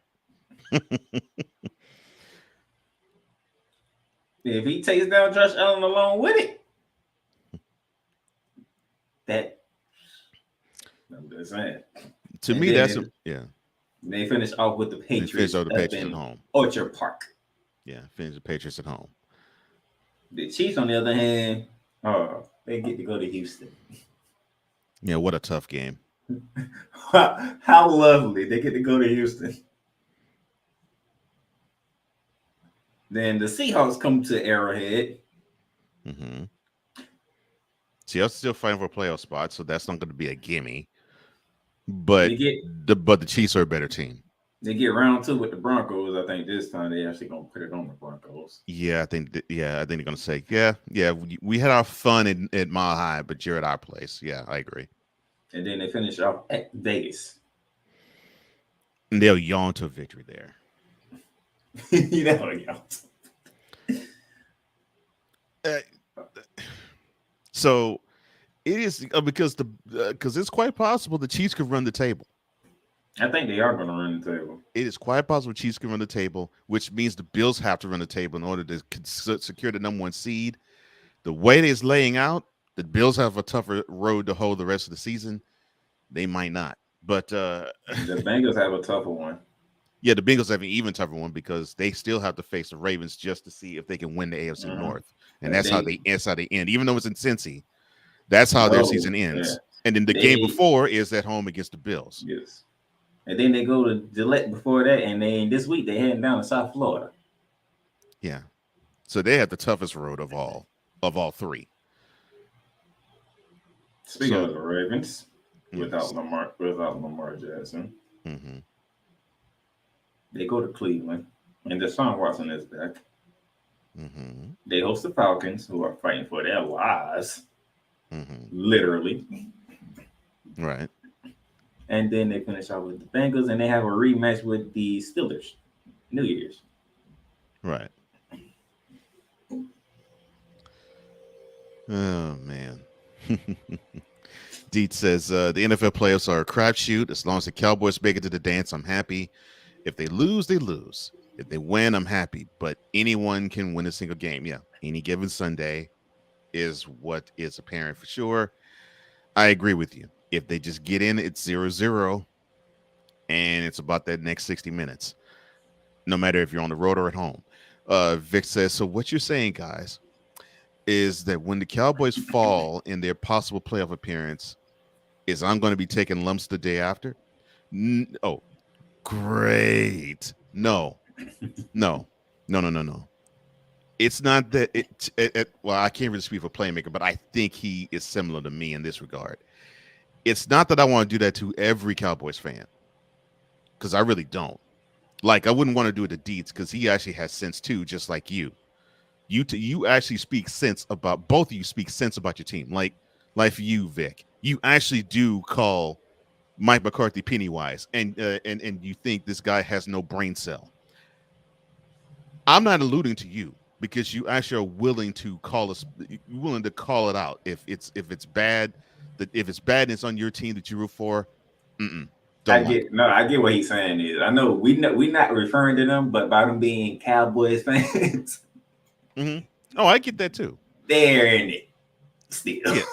If he takes down Josh Allen along with it, I'm just saying. To And me, then yeah. They finish off with the Patriots off the up Patriots in at home. Orchard Park. Yeah, finish the Patriots at home. The Chiefs, on the other hand, they get to go to Houston. Yeah, what a tough game. How lovely. They get to go to Houston. Then the Seahawks come to Arrowhead. Mm-hmm. Seahawks still fighting for a playoff spot, so that's not going to be a gimme. But the Chiefs are a better team. They get round 2 with the Broncos. I think this time they actually gonna put it on the Broncos. Yeah, I think they're gonna say, yeah. We had our fun at Mile High, but you're at our place. Yeah, I agree. And then they finish off at Vegas. And they'll yawn to a victory there. So it is because it's quite possible the Chiefs could run the table. I think they are going to run the table. It is quite possible Chiefs can run the table, which means the Bills have to run the table in order to secure the number 1 seed. The way it is laying out, the Bills have a tougher road to hold the rest of the season. They might not, but the Bengals have a tougher one. Yeah, the Bengals have an even tougher one because they still have to face the Ravens just to see if they can win the AFC North, and that's how they end. Even though it's in Cincy, that's how their season ends. Yeah. And then the game before is at home against the Bills. Yes. And then they go to Gillette before that, and then this week they heading down to South Florida. Yeah, so they have the toughest road of all 3. Speaking of the Ravens, without Lamar Jackson, they go to Cleveland, and Deshaun Watson is back. They host the Falcons, who are fighting for their lives, literally. Right. And then they finish out with the Bengals, and they have a rematch with the Steelers, New Year's. Right. Oh, man. Deet says, the NFL playoffs are a crapshoot. As long as the Cowboys make it to the dance, I'm happy. If they lose, they lose. If they win, I'm happy. But anyone can win a single game. Yeah, any given Sunday is what is apparent for sure. I agree with you. If they just get in, it's 0-0, and it's about that next 60 minutes, no matter if you're on the road or at home. Vic says, so what you're saying, guys, is that when the Cowboys fall in their possible playoff appearance, is I'm going to be taking lumps the day after? Oh, great. No. It's not that well, I can't really speak for Playmaker, but I think he is similar to me in this regard. It's not that I want to do that to every Cowboys fan, because I really don't. Like, I wouldn't want to do it to Deets because he actually has sense too, just like you. You actually speak sense about both of you speak sense about your team. Like for you, Vic, you actually do call Mike McCarthy Pennywise, and you think this guy has no brain cell. I'm not alluding to you because you actually are willing to call it out if it's bad. If it's bad and it's on your team that you root for, I get what he's saying is. I know we're not referring to them, but by them being Cowboys fans. Oh, I get that too. They're in it still. Yeah.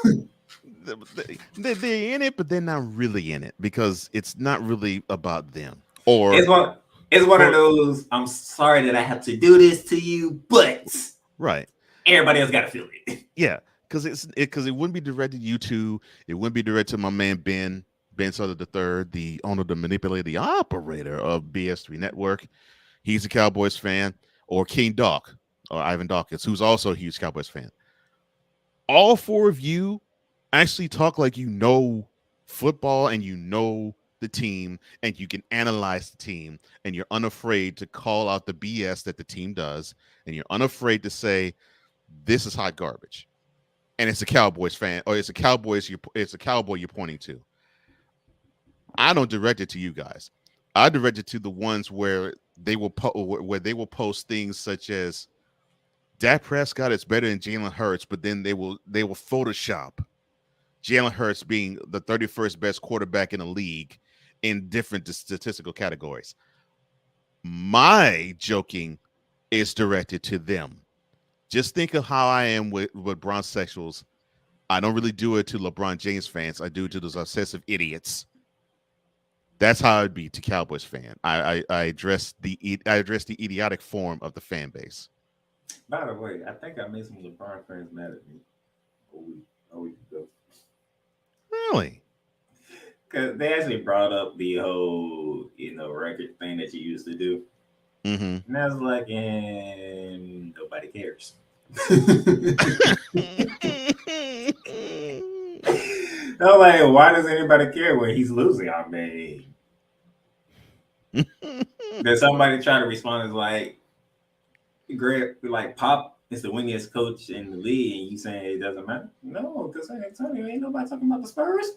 They're in it, but they're not really in it because it's not really about them. Or it's one of those. I'm sorry that I have to do this to you, but right, everybody else got to feel it. Yeah, because it wouldn't be directed to you two. It wouldn't be directed to my man Ben Sutter III, the owner, the manipulator, the operator of BS3 Network. He's a Cowboys fan, or King Doc, or Ivan Dawkins, who's also a huge Cowboys fan. All 4 of you actually talk like you know football and you know the team and you can analyze the team and you're unafraid to call out the BS that the team does and you're unafraid to say this is hot garbage. And it's a Cowboys fan or it's a cowboy you're pointing to. I don't direct it to you guys. I direct it to the ones where they will post things such as Dak Prescott is better than Jalen Hurts, but then they will Photoshop Jalen Hurts being the 31st best quarterback in the league in different statistical categories. My joking is directed to them. Just think of how I am with bronsexuals. I don't really do it to LeBron James fans. I do it to those obsessive idiots. That's how I'd be to Cowboys fan. I address the idiotic form of the fan base. By the way, I think I made some LeBron fans mad at me a week ago. Really? Because they actually brought up the whole, record thing that you used to do. Mm-hmm. And I was like, and nobody cares. I'm like, why does anybody care when he's losing? I mean, then somebody try to respond is like, Greg, like Pop is the winningest coach in the league, and you saying it doesn't matter? No, because San Antonio ain't nobody talking about the Spurs.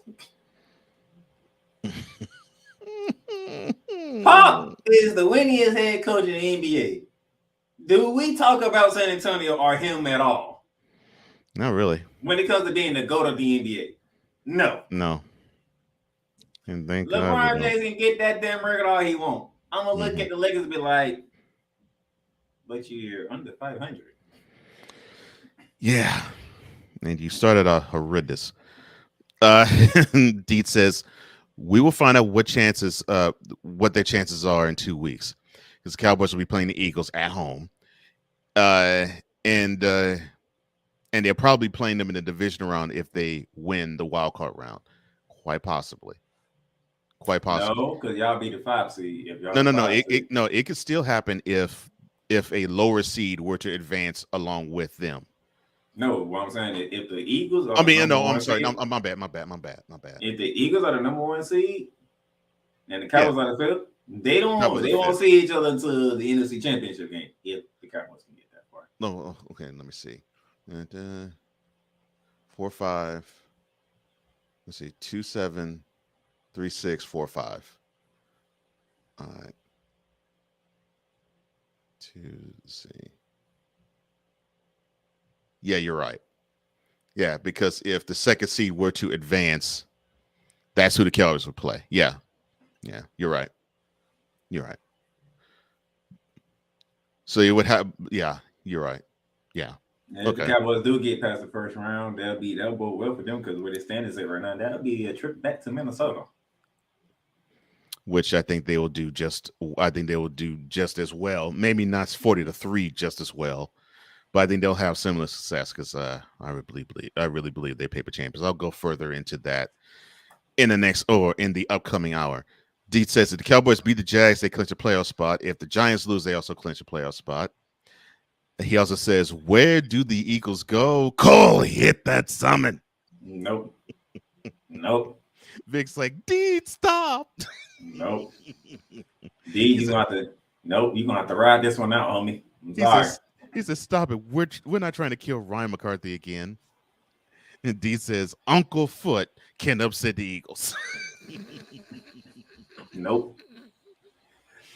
Pop is the winningest head coach in the NBA. Do we talk about San Antonio or him at all? Not really. When it comes to being the GOAT of the NBA, no. And thank LeBron James can get that damn record all he want. I'm gonna look at the Lakers and be like, but you're under 500. Yeah, and you started out horrendous. Deet says we will find out what their chances are in 2 weeks, because the Cowboys will be playing the Eagles at home, and they're probably playing them in the division round if they win the wild card round, quite possibly. No, because y'all be the 5 seed. If y'all It could still happen if a lower seed were to advance along with them. No, what I'm saying is if the Eagles are I'm sorry. seed, My bad. If the Eagles are the number 1 seed and the Cowboys are the 5th, they won't see each other until the NFC Championship game if the Cowboys can get that far. No, okay, let me see. 4, 5. Let's see, 2, 7, 3, 6, 4, 5. All right. 2, see. Yeah, you're right. Yeah, because if the second seed were to advance, that's who the Cowboys would play. Yeah, you're right. So you would have, you're right. Yeah. And if the Cowboys do get past the first round, that'll go well for them because where they stand is at right now, that'll be a trip back to Minnesota. Which I think they will do just as well. Maybe not 40-3 just as well, but I think they'll have similar success because I really believe they paper champions. I'll go further into that in the upcoming hour. Deet says if the Cowboys beat the Jags, they clinch a playoff spot. If the Giants lose, they also clinch a playoff spot. He also says, where do the Eagles go? Cole, hit that summon. Nope. Vic's like, Deet, stop. Nope. Deet, you're gonna have to ride this one out, homie. I'm sorry. He says, stop it. We're not trying to kill Ryan McCarthy again. And Deet says, Uncle Foot can upset the Eagles. Nope.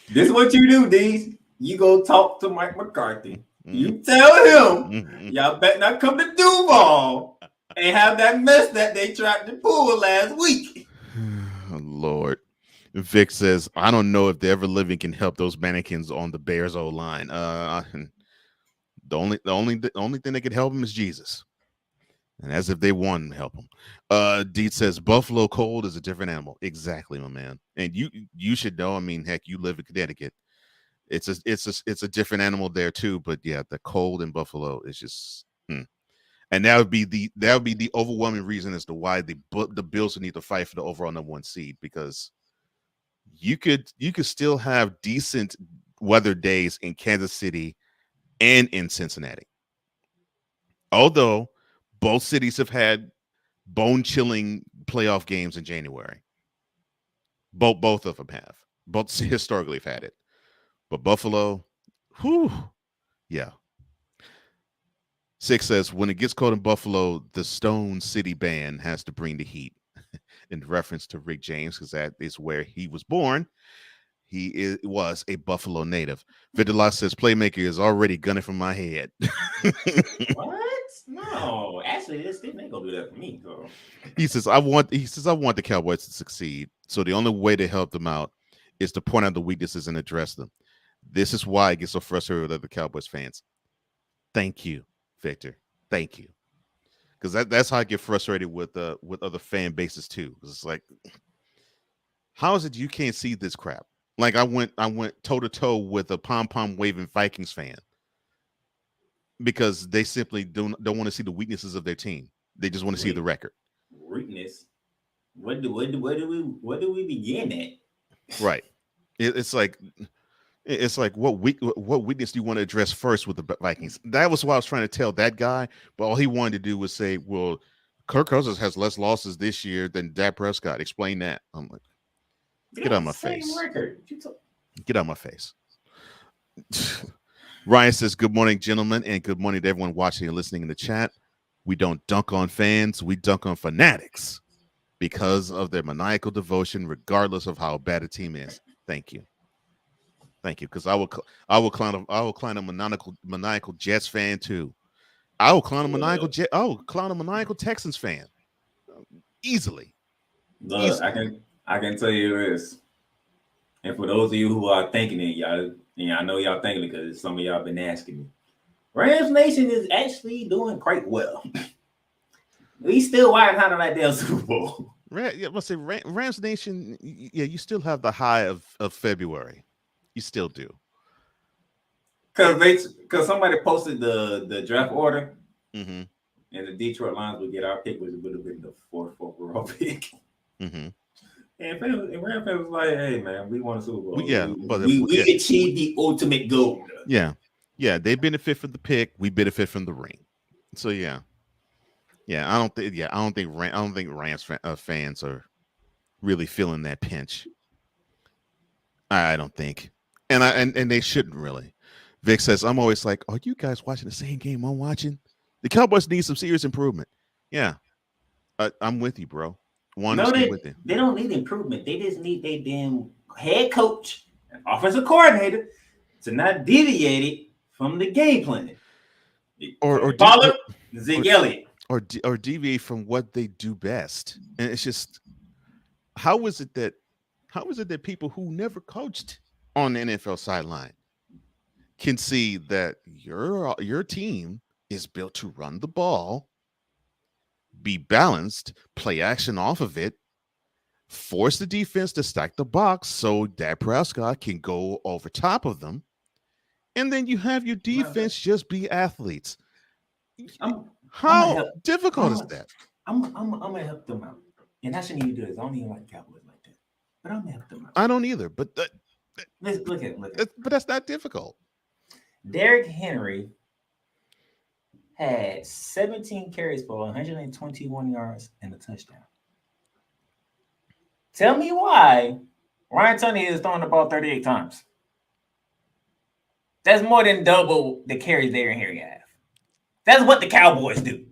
This is what you do, Dees. You go talk to Mike McCarthy. You tell him, y'all better not come to Duval and have that mess that they tried to pull last week. Oh, Lord. Vic says, I don't know if the ever living can help those mannequins on the Bears O line. The only thing that could help him is Jesus. And as if they won, help him. Deet says Buffalo cold is a different animal. Exactly, my man. And you should know. I mean, heck, you live in Connecticut. It's a different animal there too. But yeah, the cold in Buffalo is just. And that would be the overwhelming reason as to why the Bills would need to fight for the overall number 1 seed, because you could still have decent weather days in Kansas City and in Cincinnati. Although both cities have had bone-chilling playoff games in January. Both of them have. Both historically have had it. But Buffalo, yeah. 6 says, when it gets cold in Buffalo, the Stone City Band has to bring the heat. In reference to Rick James, because that is where he was born. He was a Buffalo native. Vidalak says, Playmaker is already gunning from my head. What? No, actually, this ain't gonna do that for me. So. He says, I want the Cowboys to succeed. So the only way to help them out is to point out the weaknesses and address them. This is why I get so frustrated with other Cowboys fans. Thank you, Victor. Thank you. Because that's how I get frustrated with other fan bases too. It's like, how is it you can't see this crap? Like I went toe to toe with a pom pom waving Vikings fan because they simply don't want to see the weaknesses of their team. They just want to see the record. Weakness. Where do we begin at? Right. It's like what weakness do you want to address first with the Vikings? That was what I was trying to tell that guy, but all he wanted to do was say, "Well, Kirk Cousins has less losses this year than Dak Prescott." Explain that. I'm like, get out of my face. Get out of my face. Ryan says, "Good morning, gentlemen, and good morning to everyone watching and listening in the chat. We don't dunk on fans, we dunk on fanatics because of their maniacal devotion, regardless of how bad a team is." Thank you. Thank you, because I will clown a maniacal Jets fan too. I will clown a maniacal Texans fan easily. Look, I can tell you this, and for those of you who are thinking it, y'all, and I know y'all thinking it because some of y'all been asking me. Rams Nation is actually doing quite well. We still wide out of that damn Super Bowl. Let's say Rams Nation. Yeah, you still have the high of February. You still do. Because somebody posted the draft order, and the Detroit Lions would get our pick, which would have been the fourth overall pick. And Rams was like, "Hey man, we won a Super Bowl. We achieved the ultimate goal." Yeah, they benefit from the pick. We benefit from the ring. So yeah. I don't think Rams fans are really feeling that pinch. I don't think. And they shouldn't really. Vic says, "I'm always like, are you guys watching the same game I'm watching? The Cowboys need some serious improvement." Yeah, I'm with you, bro. They don't need improvement. They just need their damn head coach and offensive coordinator to not deviate it from the game plan. Or Zeke Elliott. Or deviate from what they do best. And it's just, how is it that people who never coached on the NFL sideline can see that your team is built to run the ball, be balanced, play action off of it, force the defense to stack the box so Dak Prescott can go over top of them, and then you have your defense just be athletes. How difficult is that? I'm gonna help them out, and I shouldn't even do this. I don't even like Cowboys like that, but I'm gonna help them out. I don't either, but let's look at it. But that's not difficult. Derrick Henry had 17 carries for 121 yards and a touchdown. Tell me why Ryan Tunney is throwing the ball 38 times. That's more than double the carries Derrick Henry have. That's what the Cowboys do.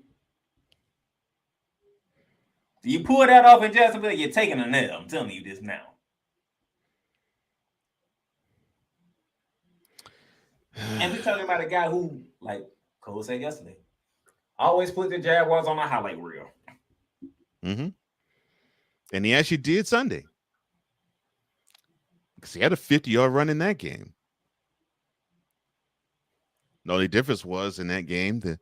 You pull that off in Jacksonville, you're taking a nail. I'm telling you this now. And we're talking about a guy who, like Cole said yesterday, always put the Jaguars on a highlight reel. And he actually did Sunday. Because he had a 50-yard run in that game. The only difference was in that game, the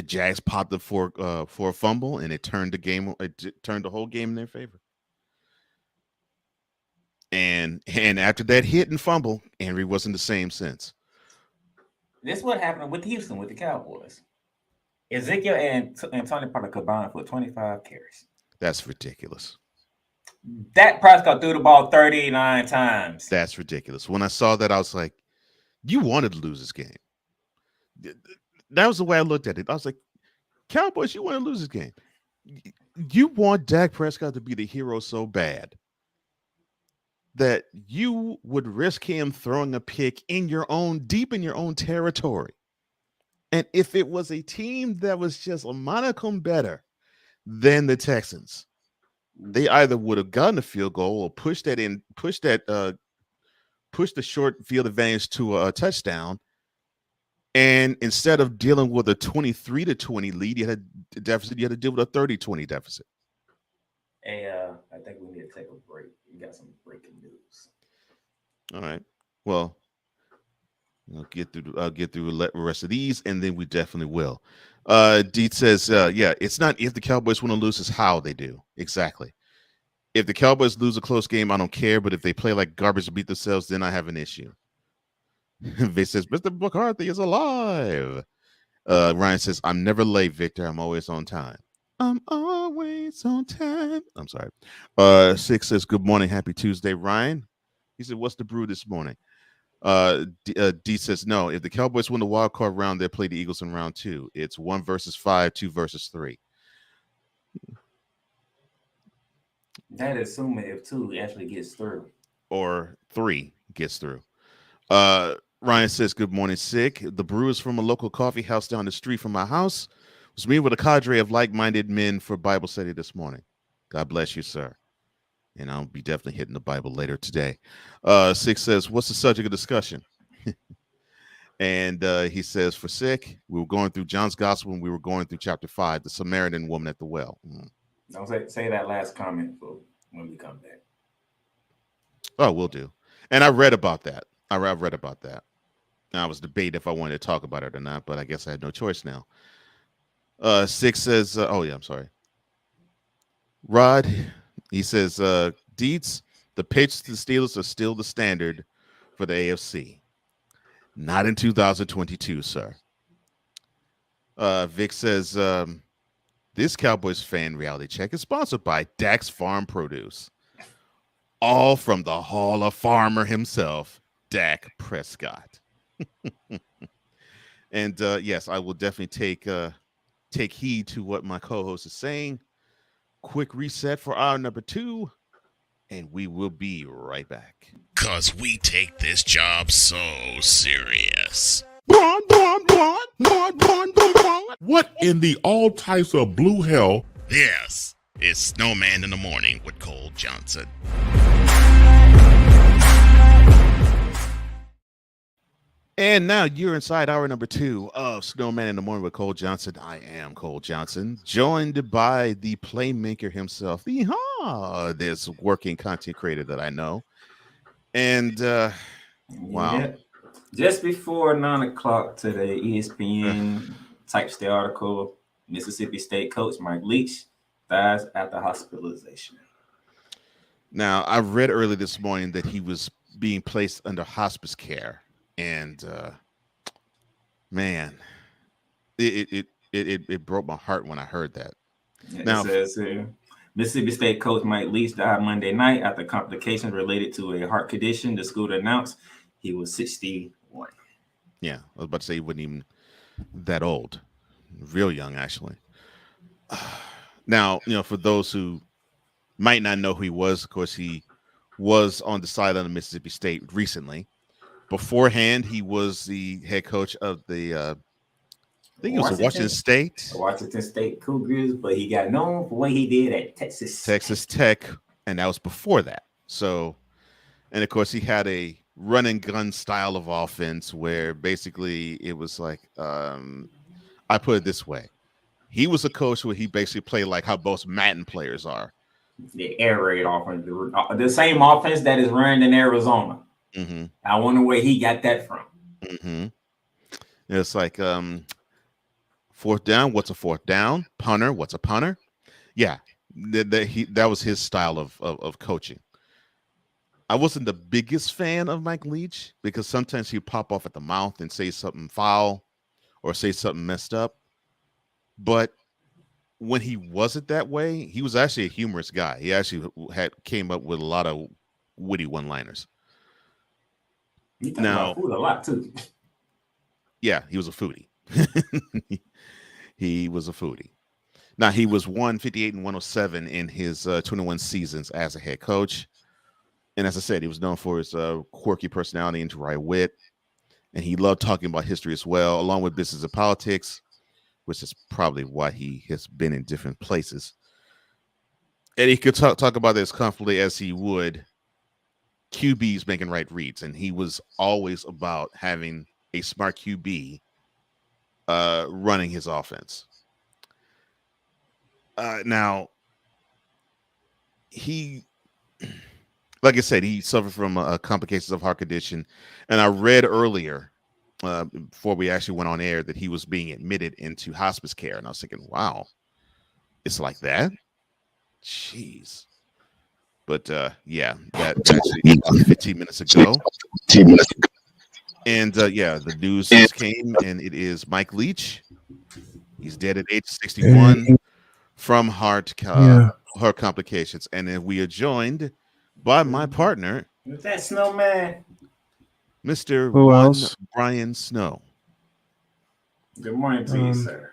Jags popped up for a fumble, and it turned the whole game in their favor. And after that hit and fumble, Henry wasn't the same since. This is what happened with Houston with the Cowboys. Ezekiel and Tony Pollard combined for 25 carries. That's ridiculous. Dak Prescott threw the ball 39 times. That's ridiculous. When I saw that, I was like, you wanted to lose this game. That was the way I looked at it. I was like, Cowboys, you want to lose this game. You want Dak Prescott to be the hero so bad that you would risk him throwing a pick deep in your own territory. And if it was a team that was just a monicum better than the Texans, they either would have gotten a field goal or push the short field advantage to a touchdown And instead of dealing with a 23-20 lead, you had a deficit. You had to deal with a 30-20 deficit. Hey, I think we need to take a break. We got some breaking news. All right. Well, I'll get through the rest of these, and then we definitely will. Deet says, yeah, it's not if the Cowboys want to lose, it's how they do. Exactly. If the Cowboys lose a close game, I don't care. But if they play like garbage to beat themselves, then I have an issue. Vic says, Mr. McCarthy is alive. Ryan says, I'm never late, Victor. I'm always on time. I'm always on time. I'm sorry. 6 says, good morning. Happy Tuesday, Ryan. He said, what's the brew this morning? D says, no, if the Cowboys win the wild card round, they'll play the Eagles in round 2. It's 1 versus 5, 2 versus 3. That is assuming if 2 actually gets through. Or 3 gets through. Ryan says, good morning, Sick. The brew is from a local coffee house down the street from my house. Was meeting with a cadre of like-minded men for Bible study this morning. God bless you, sir. And I'll be definitely hitting the Bible later today. 6 says, what's the subject of discussion? And he says, for Sick, we were going through John's Gospel and we were going through chapter 5, the Samaritan woman at the well. Don't say that last comment for when we come back. Oh, we'll do. And I read about that. I read about that. I was debating if I wanted to talk about it or not, but I guess I had no choice now. 6 says, oh, yeah, I'm sorry. Rod, he says, Deeds, the Patriots and the Steelers are still the standard for the AFC. Not in 2022, sir. Vic says, this Cowboys fan reality check is sponsored by Dax Farm Produce. All from the Hall of Farmer himself, Dak Prescott. And yes, I will definitely take heed to what my co-host is saying. Quick reset for hour number 2, and we will be right back. 'Cause we take this job so serious. What in the all types of blue hell? Yes, it's Snowman in the Morning with Cole Johnson. And now you're inside hour number 2 of Snowman in the Morning with Cole Johnson. I am Cole Johnson, joined by the playmaker himself, this working content creator that I know. And wow. Yeah. Just before 9 o'clock today, ESPN types the article, Mississippi State coach Mike Leach dies after hospitalization. Now, I read early this morning that he was being placed under hospice care. And man, it broke my heart when I heard that. Now, it says Mississippi State coach Mike Leach died Monday night after complications related to a heart condition. The school announced he was 61. Yeah, I was about to say he wasn't even that old, real young actually. Now, for those who might not know who he was, of course, he was on the sideline of Mississippi State recently. Beforehand, he was the head coach of the, I think it was Washington State. Washington State Cougars, but he got known for what he did at Texas Tech, and that was before that. So, and of course, he had a run and gun style of offense where basically it was like, I put it this way. He was a coach where he basically played like how most Madden players are. The air raid offense, the same offense that is run in Arizona. Mm-hmm. I wonder where he got that from. Mm-hmm. It's like fourth down. What's a fourth down? Punter. What's a punter? Yeah, that was his style of coaching. I wasn't the biggest fan of Mike Leach because sometimes he'd pop off at the mouth and say something foul or say something messed up. But when he wasn't that way, he was actually a humorous guy. He actually came up with a lot of witty one-liners. He talked about food a lot too. Yeah, he was a foodie. He was a foodie. Now he was 158 and 107 in his 21 seasons as a head coach, and as I said, he was known for his quirky personality and dry wit, and he loved talking about history as well, along with business and politics, which is probably why he has been in different places. And he could talk about it as comfortably as he would QBs making right reads, and he was always about having a smart QB running his offense. Now, he, like I said, he suffered from complications of heart condition. And I read earlier, before we actually went on air, that he was being admitted into hospice care. And I was thinking, wow, it's like that? Jeez. But yeah, that actually about 15 minutes ago. And yeah, the news just came, and it is Mike Leach. He's dead at age 61 from heart complications. And then we are joined by my partner, Who's that, Snowman? Mr. Who One else? Brian Snow. Good morning to you, sir.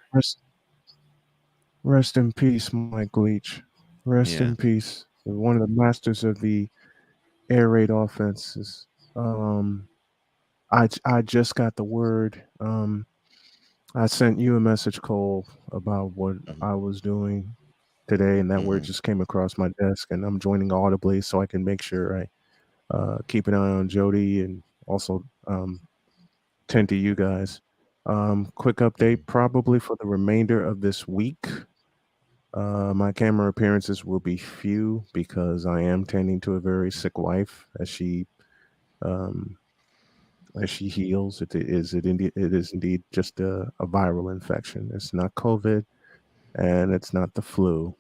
Rest in peace, Mike Leach. Rest in peace. One of the masters of the air raid offenses. I just got the word. I sent you a message, Cole, about what I was doing today, and that word just came across my desk, and I'm joining audibly so I can make sure I keep an eye on Jody and also tend to you guys. Quick update, probably for the remainder of this week. My camera appearances will be few because I am tending to a very sick wife as she heals. It is indeed just a viral infection. It's not COVID, and it's not the flu.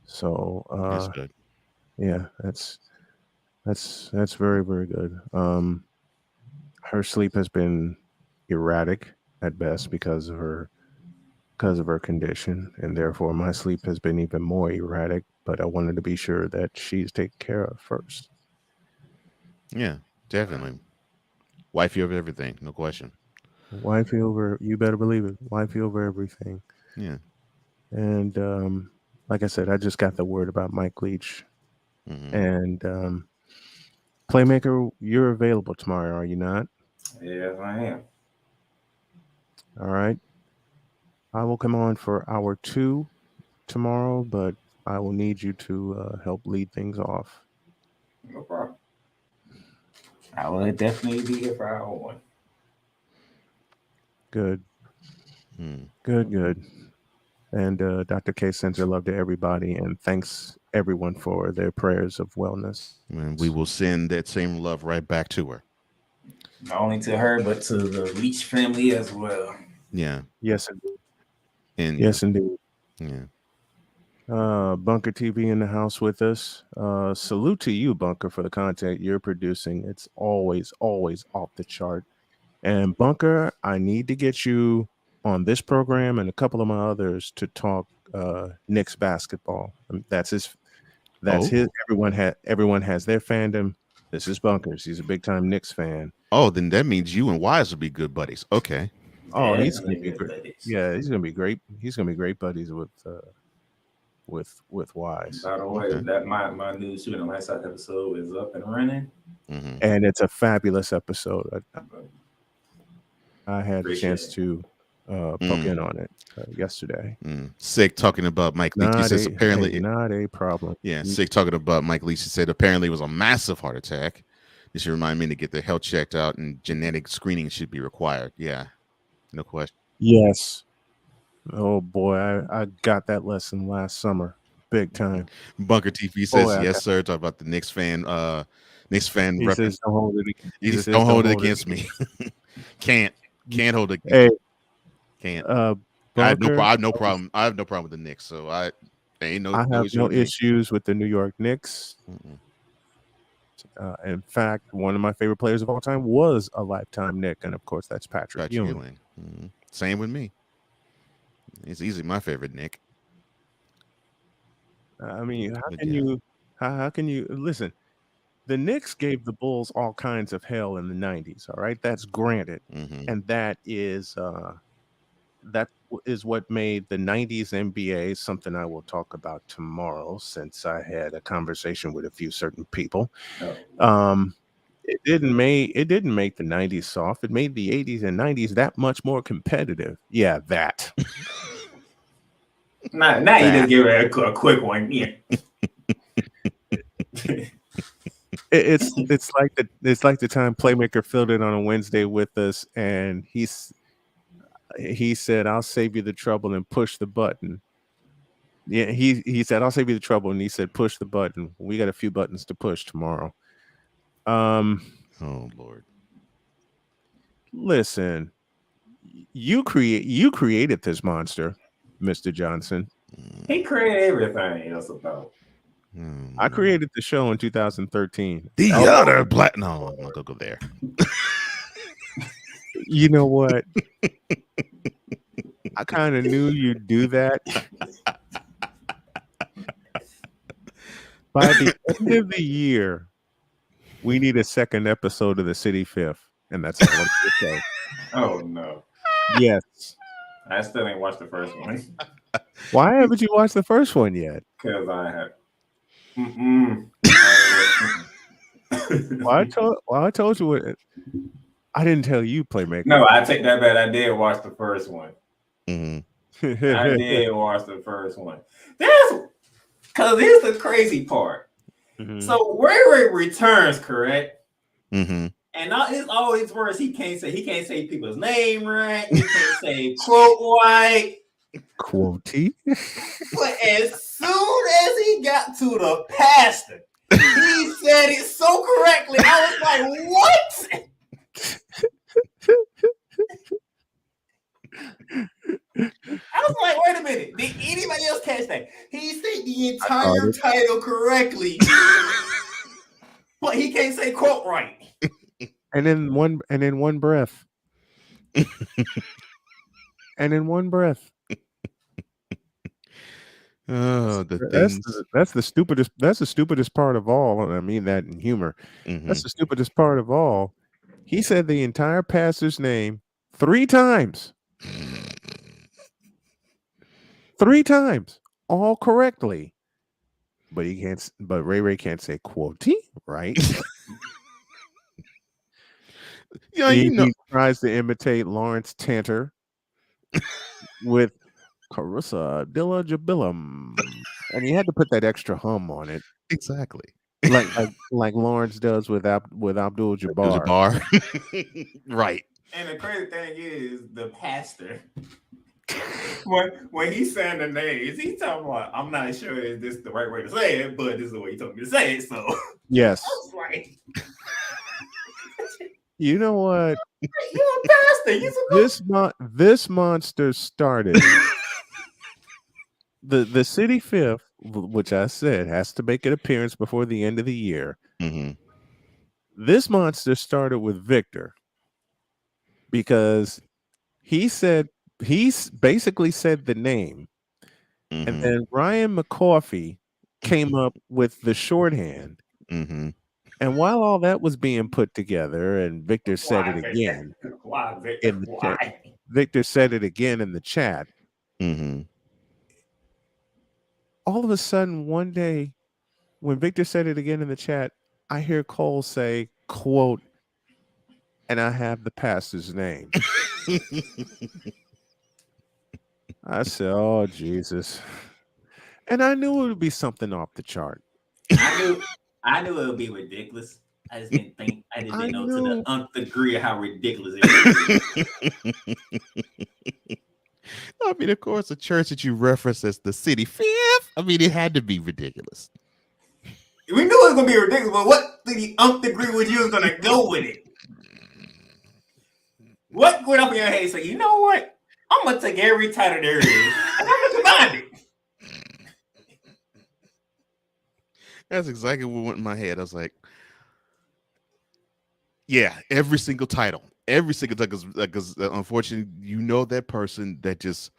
So That's good. yeah, that's very, very good. Her sleep has been erratic at best because of her condition, and therefore my sleep has been even more erratic. But I wanted to be sure that she's taken care of first. Yeah, definitely. Wifey over everything, no question. Wifey over, you better believe it. Wifey over everything. Yeah. And like I said, I just got the word about Mike Leach. And Playmaker, you're available tomorrow, are you not? Yes, I am. All right. I will come on for hour 2 tomorrow, but I will need you to help lead things off. No problem. I will definitely be here for hour 1. Good. Good. And Dr. K sends her love to everybody and thanks everyone for their prayers of wellness. And we will send that same love right back to her. Not only to her, but to the Leach family as well. Yeah. Yes, indeed. And yes, indeed. Yeah. Bunker TV in the house with us. Salute to you, Bunker, for the content you're producing. It's always off the chart. And Bunker, I need to get you on this program and a couple of my others to talk Knicks basketball. That's his. Everyone has their fandom. This is Bunkers. He's a big time Knicks fan. Oh, then that means you and Wise will be good buddies. Okay. Oh, he's gonna be great. Yeah, he's gonna be great. He's gonna be great buddies with Wise. By the way, that my new Shooting Lights Out episode is up and running. And it's a fabulous episode. I had a chance to poke in on it yesterday. Sick talking about Mike Leach. He says apparently not a problem. Yeah, Sick talking about Mike Leach. He said apparently it was a massive heart attack. This should remind me to get the health checked out and genetic screening should be required. Yeah, no question. Yes. Oh boy, I got that lesson last summer, big time. Bunker TV says yes, sir. Talk about the Knicks fan. Knicks fan. He says don't hold it. He says don't hold it against me. Can't hold it. Hey, can't. Bunker, I have no problem. I have no problem with the Knicks. So I have no issues with the New York Knicks. In fact, one of my favorite players of all time was a lifetime Knick, and of course, that's Patrick Ewing. Same with me. It's easily my favorite Knick. I mean, how can you listen? The Knicks gave the Bulls all kinds of hell in the 90s. All right, that's granted, and that is what made the 90s NBA something I will talk about tomorrow, since I had a conversation with a few certain people. It didn't make the 90s soft. It made the 80s and 90s that much more competitive. Yeah, that. Now you just give it a quick one. Yeah. It's like the time Playmaker filled in on a Wednesday with us, and he said, "I'll save you the trouble and push the button." Yeah, he said, "I'll save you the trouble," and he said, "Push the button." We got a few buttons to push tomorrow. Oh Lord. Listen, you created this monster, Mr. Johnson. He created everything else about. I created the show in 2013. The other black. No, I'm not gonna go there. You know what? I kind of knew you'd do that. By the end of the year, we need a second episode of the City Fifth, and that's all I'm gonna say. Oh no. Yes. I still ain't watched the first one. Why haven't you watched the first one yet? Because I have. Well, I told you what. I didn't tell you, Playmaker. No, I take that back. I did watch the first one. Mm-hmm. I did watch the first one. Because here's the crazy part. Mm-hmm. So Ray returns, correct? Mm-hmm. And all these words he can't say. He can't say people's name right. He can't say quote right. Quotey. But as soon as he got to the pastor, he said it so correctly. I was like, what? I was like, wait a minute. Did anybody else catch that? He said the entire title correctly, but he can't say quote right. And in one breath. And in one breath. Oh, that's the stupidest. That's the stupidest part of all. And I mean that in humor. Mm-hmm. That's the stupidest part of all. He said the entire pastor's name 3 times. 3 times, all correctly. But he can't. But Ray can't say quotey, right? Yeah, he tries to imitate Lawrence Tanter with Carissa Dilla Jabilum, and he had to put that extra hum on it, exactly, like Lawrence does with Abdul Jabbar. Right. And the crazy thing is, the pastor, when he's saying the names, he's talking about, I'm not sure is this the right way to say it, but this is the way he told me to say it. So yes, I was like, you know what? You're a pastor. This monster started. The City Fifth, which I said has to make an appearance before the end of the year. Mm-hmm. This monster started with Victor because he basically said the name, mm-hmm. and then Ryan McCoffey came up with the shorthand. Mm-hmm. And while all that was being put together, and Victor said it again in the chat. Victor said it again in the chat. Mm-hmm. All of a sudden, one day, when Victor said it again in the chat, I hear Cole say, quote, and I have the pastor's name. I said, oh, Jesus. And I knew it would be something off the chart. I knew it would be ridiculous. I just didn't know to the nth degree of how ridiculous it was. I mean, of course, the church that you referenced as the City Fifth. I mean, it had to be ridiculous. We knew it was gonna be ridiculous, but what to the nth degree was you was gonna go with it? What went up in your head and say, you know what? I'm gonna take every title there is and I'm gonna combine it. That's exactly what went in my head. I was like, yeah, every single title, because unfortunately, you know that person that just,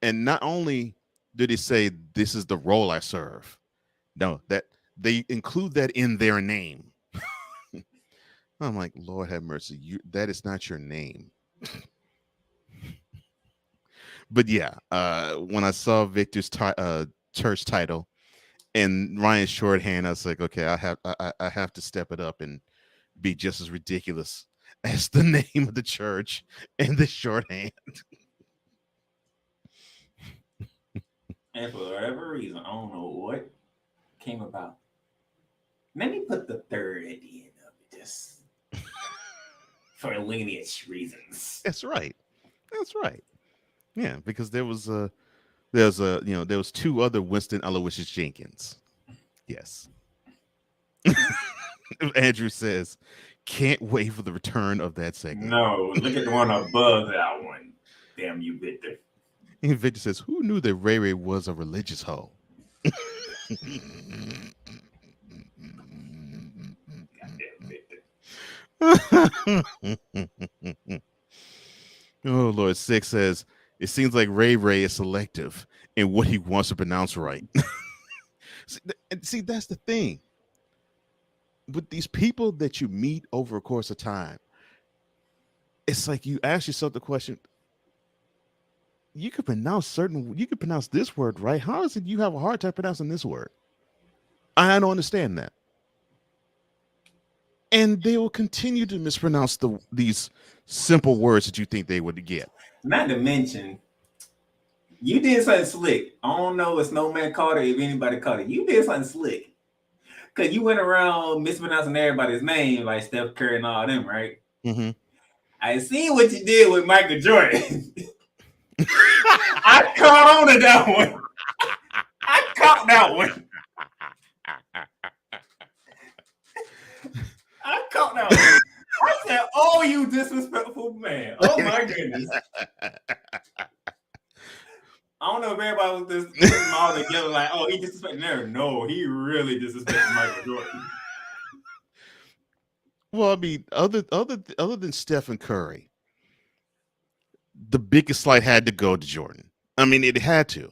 and not only did he say this is the role I serve, no, that they include that in their name. I'm like, Lord have mercy, that is not your name. But yeah, when I saw Victor's church title and Ryan's shorthand, I was like, okay, I have to step it up and be just as ridiculous as the name of the church and the shorthand. And for whatever reason, I don't know what came about. Let me put the third at the end of it, just for lineage reasons. That's right. That's right. Yeah, because there was there was two other Winston Aloysius Jenkins. Yes. Andrew says, can't wait for the return of that segment. No, look at the one above that one. Damn you, Victor. And Victor says, who knew that Ray Ray was a religious hoe? Oh, Lord. Six says, it seems like Ray Ray is selective in what he wants to pronounce right. See, that's the thing. With these people that you meet over a course of time, it's like you ask yourself the question, you could pronounce this word right. How is it you have a hard time pronouncing this word? I don't understand that. And they will continue to mispronounce these simple words that you think they would get. Not to mention, you did something slick. I don't know if Snowman caught it, if anybody caught it. You did something slick. Because you went around mispronouncing everybody's name, like Steph Curry and all them, right? Mm-hmm. I see what you did with Michael Jordan. I caught on to that one. I caught that one. I caught that one. I said, oh, you disrespectful man. Oh, my goodness. I don't know if everybody was just all together like, oh, he disrespected Aaron. No, he really disrespected Michael Jordan. Well, I mean, other than Stephen Curry, the biggest slight had to go to Jordan. I mean, it had to.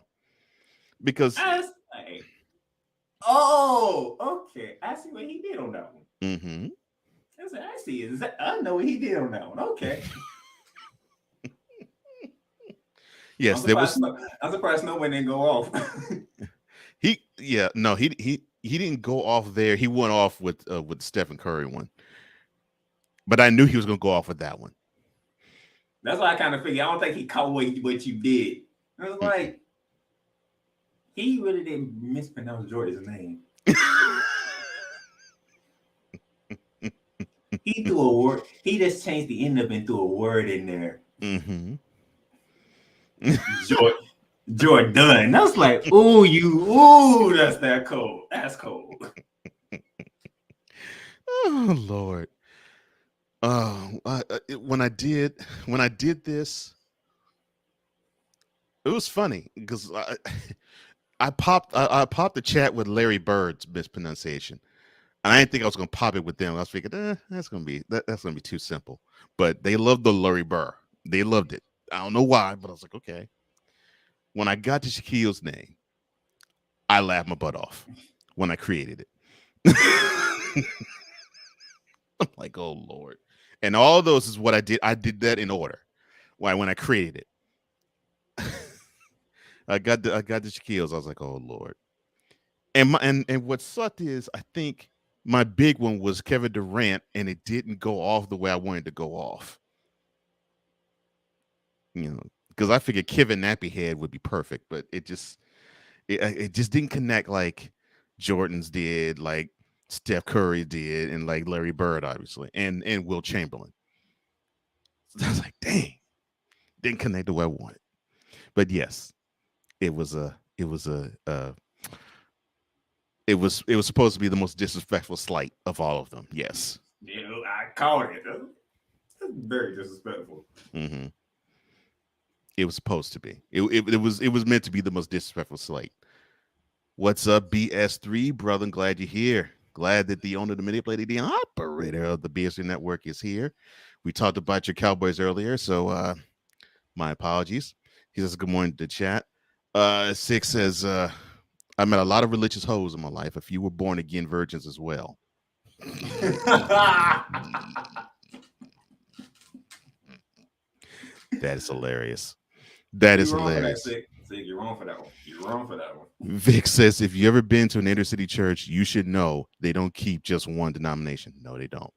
Because okay. I see what he did on that one. Mm-hmm. I see. I know what he did on that one. Okay. Yes, I'm surprised Snowman didn't go off. he didn't go off there. He went off with the Stephen Curry one. But I knew he was going to go off with that one. That's why I kind of figured. I don't think he caught what you did. I was like, he really didn't mispronounce Jordan's name. He threw a word. He just changed the end of it and threw a word in there. Mm-hmm. Jordan. I was like, ooh, that's that cold. That's cold. Oh Lord. When I did this, it was funny because I popped the chat with Larry Bird's mispronunciation. And I didn't think I was gonna pop it with them. I was thinking, that's gonna be too simple. But they loved the Larry Bird. They loved it. I don't know why, but I was like, okay. When I got to Shaquille's name, I laughed my butt off when I created it. I'm like, oh Lord. And all those is what I did. I did that in order. Why when I created it. I got the Shaquille's. I was like, oh Lord. And what sucked is I think my big one was Kevin Durant, and it didn't go off the way I wanted to go off. You know, because I figured Kevin Nappyhead would be perfect, but it just didn't connect like Jordan's did, like Steph Curry did, and like Larry Bird, obviously, and Will Chamberlain. So I was like, dang, didn't connect the way I wanted. But yes, it was supposed to be the most disrespectful slight of all of them. Yes. Yeah, I caught it. That's very disrespectful. Mm-hmm. It was supposed to be. It was meant to be the most disrespectful slight. What's up, BS3, brother? I'm glad you're here. Glad that the owner, the manipulator, the operator of the BS3 network is here. We talked about your Cowboys earlier, so my apologies. He says good morning to the chat. Six says, I met a lot of religious hoes in my life. A few were born again virgins as well. That is hilarious. That is hilarious. You're wrong for that one. You're wrong for that one. Vic says, if you ever been to an inner city church, you should know they don't keep just one denomination. No, they don't.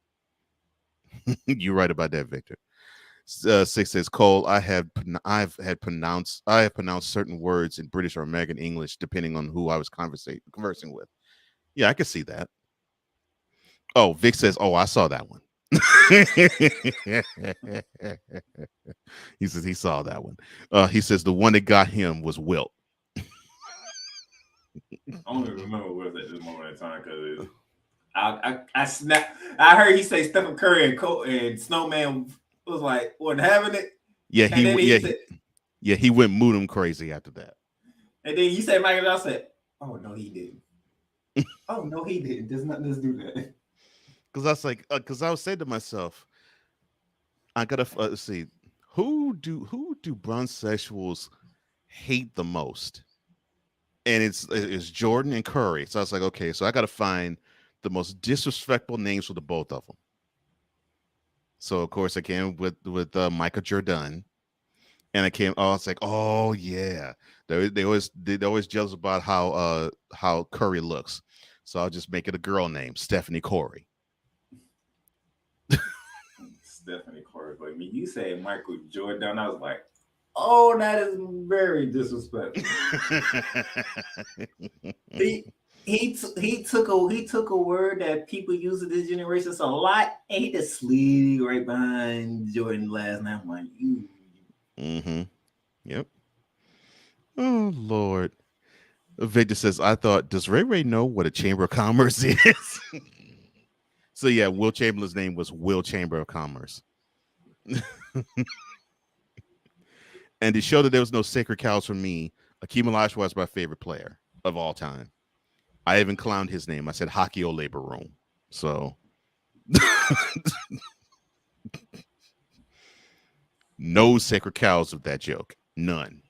You're right about that, Victor. Six says, Cole, I have pronounced certain words in British or American English depending on who I was conversing with. Yeah, I can see that. Oh, Vic says, oh, I saw that one. He says he saw that one. He says the one that got him was Wilt. I don't even remember what was at this moment in time because I snapped. I heard he say Stephen Curry and Snowman was like wasn't having it. Yeah, said, he went Moodum crazy after that. And then you said Michael Johnson said, "Oh no, he didn't. Oh no, he didn't. Does not just do that." Because I was like, because I was saying to myself, I gotta see who do bronsexuals hate the most, and it's Jordan and Curry. So I was like, okay, so I gotta find the most disrespectful names for the both of them. So of course I came with Michael Jordan, and I came. Oh, it's like, oh yeah, they always jealous about how Curry looks. So I'll just make it a girl name, Stephanie Corey. Stephanie Corey, but you said Michael Jordan. I was like, oh, that is very disrespectful. he took a word that people use in this generation a lot, and he just slid right behind Jordan last night. I'm like, you. Mm-hmm. Yep. Oh Lord. Victor says, I thought, does Ray Ray know what a Chamber of Commerce is? So yeah, Will Chamberlain's name was Will Chamber of Commerce. And to show that there was no sacred cows for me, Akeem Olajuwon was my favorite player of all time. I even clowned his name. I said Hockey O Labor Room. So no sacred cows of that joke. None.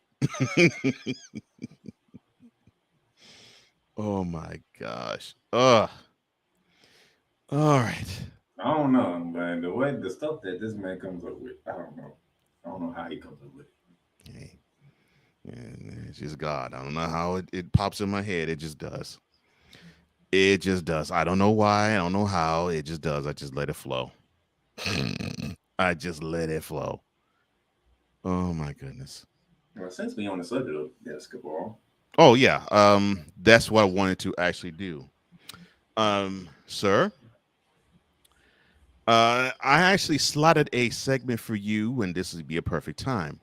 Oh my gosh. Ugh. All right. I don't know, man. The stuff that this man comes up with, I don't know. I don't know how he comes up with it. Hey. Yeah, it's just God. I don't know how it pops in my head. It just does. It just does. I don't know why. I don't know how. It just does. I just let it flow. I just let it flow. Oh my goodness. Well, since we on the subject of basketball. Oh yeah. That's what I wanted to actually do. Sir. I actually slotted a segment for you, and this would be a perfect time.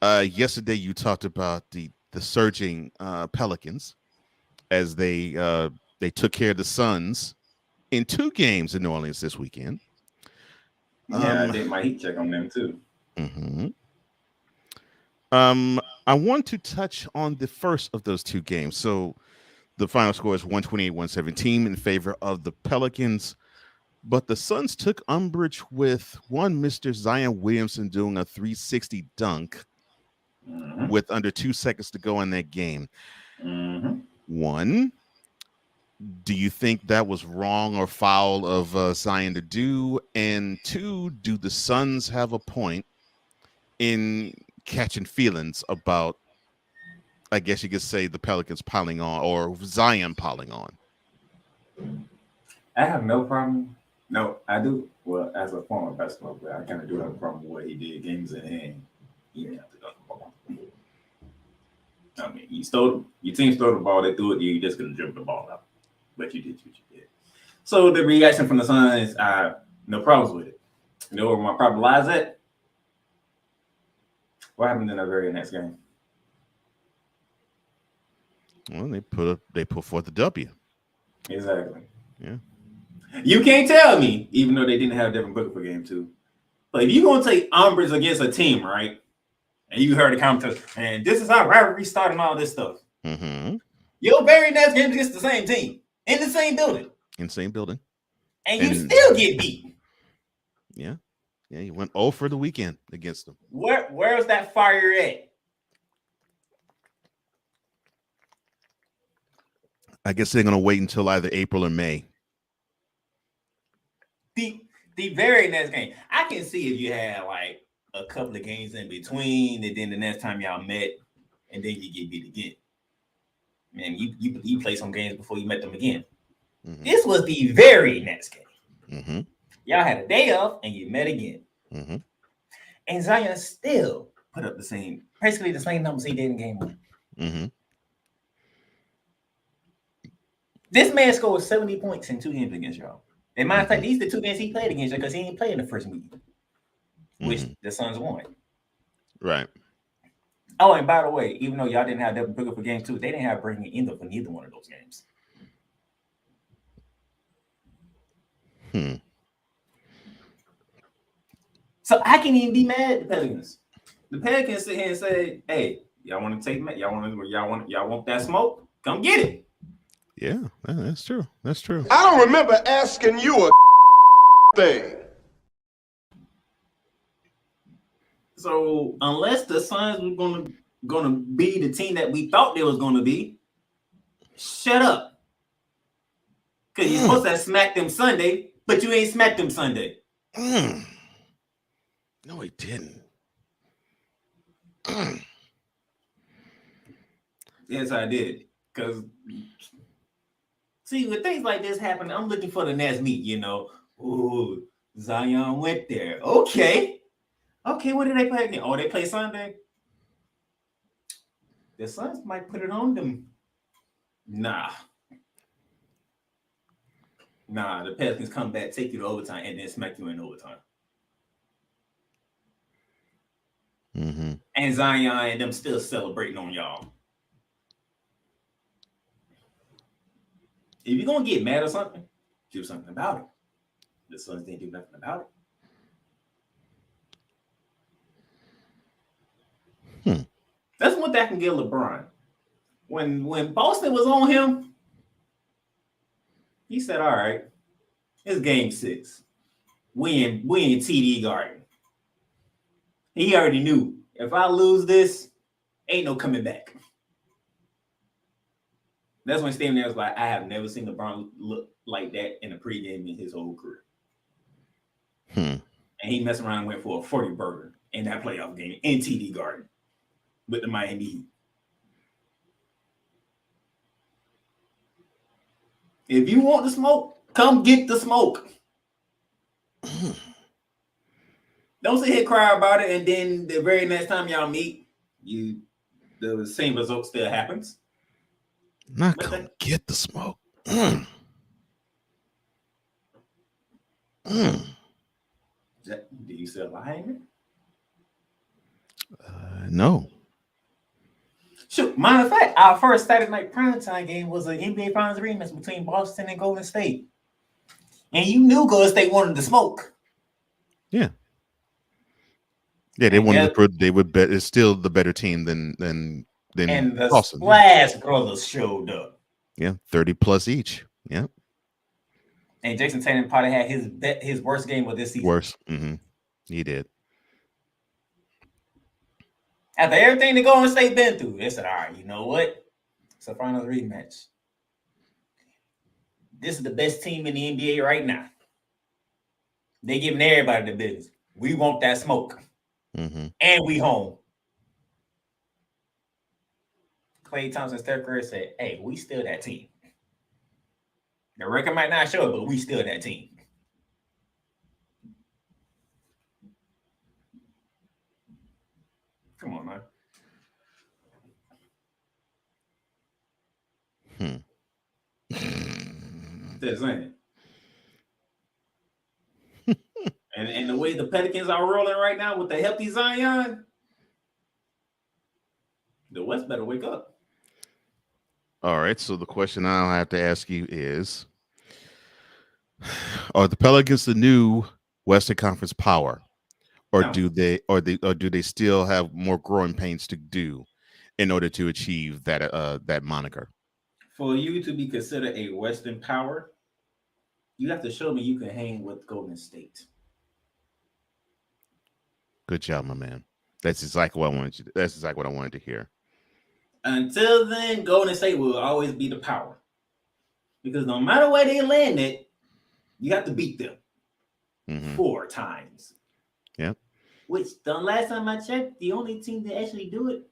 Yesterday you talked about the surging Pelicans as they took care of the Suns in 2 games in New Orleans this weekend. Yeah, I did my heat check on them too. Mm-hmm. I want to touch on the first of those 2 games. So the final score is 128-117 in favor of the Pelicans. But the Suns took umbrage with one Mr. Zion Williamson doing a 360 dunk with under 2 seconds to go in that game. One, do you think that was wrong or foul of Zion to do? And 2, do the Suns have a point in catching feelings about, I guess you could say, the Pelicans piling on or Zion piling on? I have no problem. No, I do. Well, as a former basketball player, I kind of do have a problem with what he did. Games in hand, he didn't have to dunk the ball. I mean, your team stole the ball, they threw it, you just couldn't dribble the ball out. But you did what you did. So the reaction from the Suns, I have no problems with it. You know where my problem lies at? What happened in the very next game? Well, they put forth the W. Exactly. Yeah. You can't tell me, even though they didn't have Devin Booker for game 2. But if you're gonna take umbrage against a team, right? And you heard the commentary, and this is how rivalry started and all this stuff. Mm-hmm. Your very next game against the same team in the same building. In the same building. And you still get beat. Yeah. Yeah, you went 0 for the weekend against them. Where's that fire at? I guess they're gonna wait until either April or May. The very next game. I can see if you had like a couple of games in between, and then the next time y'all met, and then you get beat again. Man, you play some games before you met them again. Mm-hmm. This was the very next game. Mm-hmm. Y'all had a day off, and you met again. Mm-hmm. And Zion still put up basically the same numbers he did in game 1. Mm-hmm. This man scored 70 points in 2 games against y'all. And matter of fact, these are the two games he played against you because he didn't play in the first week, which the Suns won. Right. Oh, and by the way, even though y'all didn't have Devin Booker for game 2, they didn't have Brandon Ingram for neither one of those games. So I can't even be mad at the Pelicans. The Pelicans sit here and say, "Hey, y'all want to take y'all want that smoke? Come get it." Yeah, that's true. That's true. I don't remember asking you a thing. So unless the Suns were gonna be the team that we thought they was gonna be, shut up. Because you're supposed to have smacked them Sunday, but you ain't smacked them Sunday. No, he didn't. Yes, I did. Because see, when things like this happen, I'm looking for the next meet, you know. Ooh, Zion went there. Okay. Okay, what did they play again? Oh, they play Sunday? The Suns might put it on them. Nah, the Pelicans come back, take you to overtime, and then smack you in overtime. And Zion and them still celebrating on y'all. If you're going to get mad or something, do something about it. The Suns didn't do nothing about it. That's one thing I can give LeBron. When Boston was on him, he said, all right, it's game 6. We in TD Garden. He already knew, if I lose this, ain't no coming back. That's when Stephen A was like, I have never seen LeBron look like that in a pregame in his whole career. And he messed around and went for a 40-burger in that playoff game in TD Garden with the Miami Heat. If you want the smoke, come get the smoke. Don't sit here and cry about it, and then the very next time y'all meet, the same result still happens. Not come get the smoke. Do you still lying? No. Shoot, matter of fact, our first Saturday night primetime game was an NBA Finals rematch between Boston and Golden State. And you knew Golden State wanted to smoke. Yeah. Yeah, they wanted to prove they would bet it's still the better team than and the Boston. Splash Brothers showed up. Yeah, 30 plus each. Yeah. And Jason Tatum probably had his worst game of this season. Worse. He did. After everything the Golden State been through, they said, all right, you know what? It's a finals rematch. This is the best team in the NBA right now. They giving everybody the business. We want that smoke. And we home. Klay Thompson, Steph Curry said, hey, we still that team. The record might not show it, but we still that team. Come on, man. Just saying. And the way the Pelicans are rolling right now with the healthy Zion, the West better wake up. All right. So the question I'll have to ask you is, are the Pelicans the new Western Conference power? Or No. do they still have more growing pains to do in order to achieve that moniker? For you to be considered a Western power, you have to show me you can hang with Golden State. Good job, my man. That's exactly what I wanted you. That's exactly what I wanted to hear. Until then, Golden State will always be the power. Because no matter where they landed, you have to beat them 4 times. Yep. Which the last time I checked, the only team that actually do it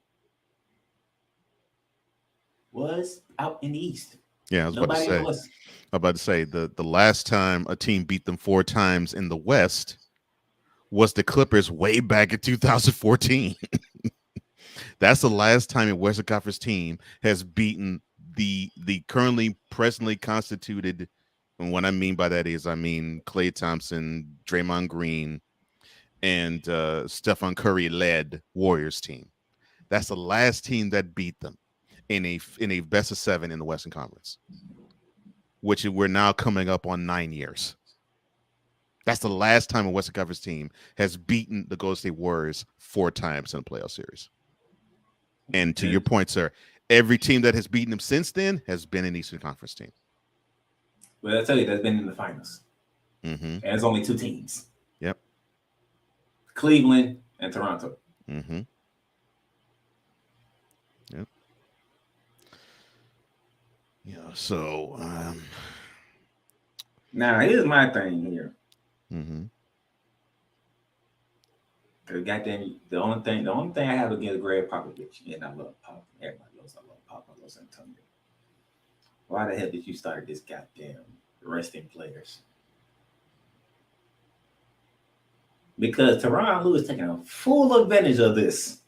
was out in the East. Yeah, I was about to say the last time a team beat them 4 times in the West was the Clippers way back in 2014. That's the last time a Western Conference team has beaten the presently constituted And what I mean by that is, I mean Klay Thompson, Draymond Green, and Stephen Curry led Warriors team. That's the last team that beat them in a best of 7 in the Western Conference, which we're now coming up on 9 years. That's the last time a Western Conference team has beaten the Golden State Warriors 4 times in a playoff series. And to your point, sir, every team that has beaten them since then has been an Eastern Conference team. Well, I tell you, that's been in the finals. Mm-hmm. And it's only 2 teams. Yep. Cleveland and Toronto. Mm-hmm. Yep. Yeah. So now here's my thing here. Mm-hmm. Cause goddamn, the only thing I have against Greg Popovich, and I love Pop. Everybody knows I love Pop. I love San Antonio. Why the hell did you start this goddamn resting players? Because Tyronn Lue is taking a full advantage of this.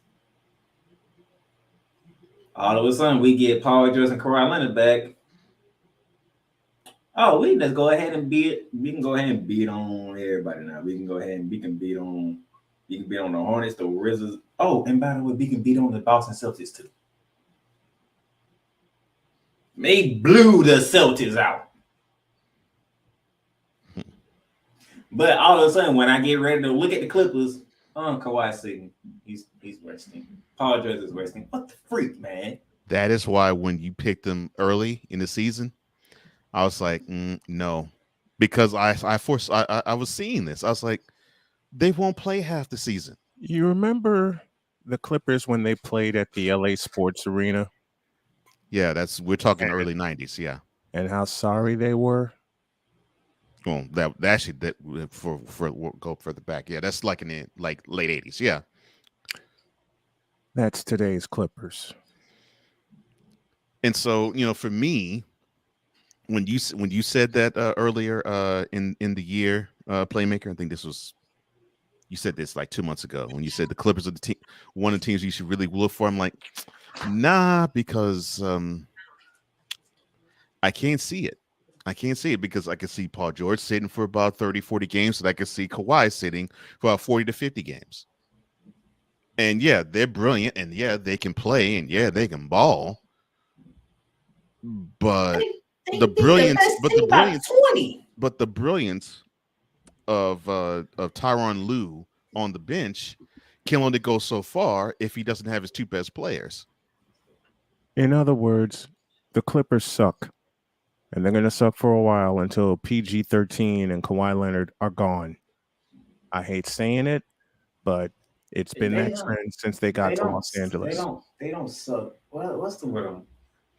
All of a sudden, we get Paul George and Kawhi Leonard back. Oh, we can just go ahead and beat. We can go ahead and beat on everybody now. We can go ahead and beat on the Hornets, the Wizards. Oh, and by the way, we can beat on the Boston Celtics too. They blew the Celtics out. But all of a sudden, when I get ready to look at the Clippers, Kawhi's sitting. He's resting. Paul George is resting. What the freak, man? That is why when you picked them early in the season, I was like, no, because I was seeing this. I was like, they won't play half the season. You remember the Clippers when they played at the LA Sports Arena? Yeah, we're talking early 90s. Yeah, and how sorry they were. Well, that actually for go further back. Yeah, that's like in the late 80s. Yeah, that's today's Clippers. And so, for me, when you said that earlier in the year, Playmaker, I think you said this like 2 months ago when you said the Clippers are the team, one of the teams you should really look for. I'm like, nah, because I can't see it. I can't see it because I can see Paul George sitting for about 30, 40 games, and I can see Kawhi sitting for about 40 to 50 games. And yeah, they're brilliant, and yeah, they can play, and yeah, they can ball. But the brilliance of Tyronn Lue on the bench can only go so far if he doesn't have his 2 best players. In other words, the Clippers suck. And they're going to suck for a while until PG-13 and Kawhi Leonard are gone. I hate saying it, but it's been that trend since they got to Los Angeles. They don't suck. Well, what's the word?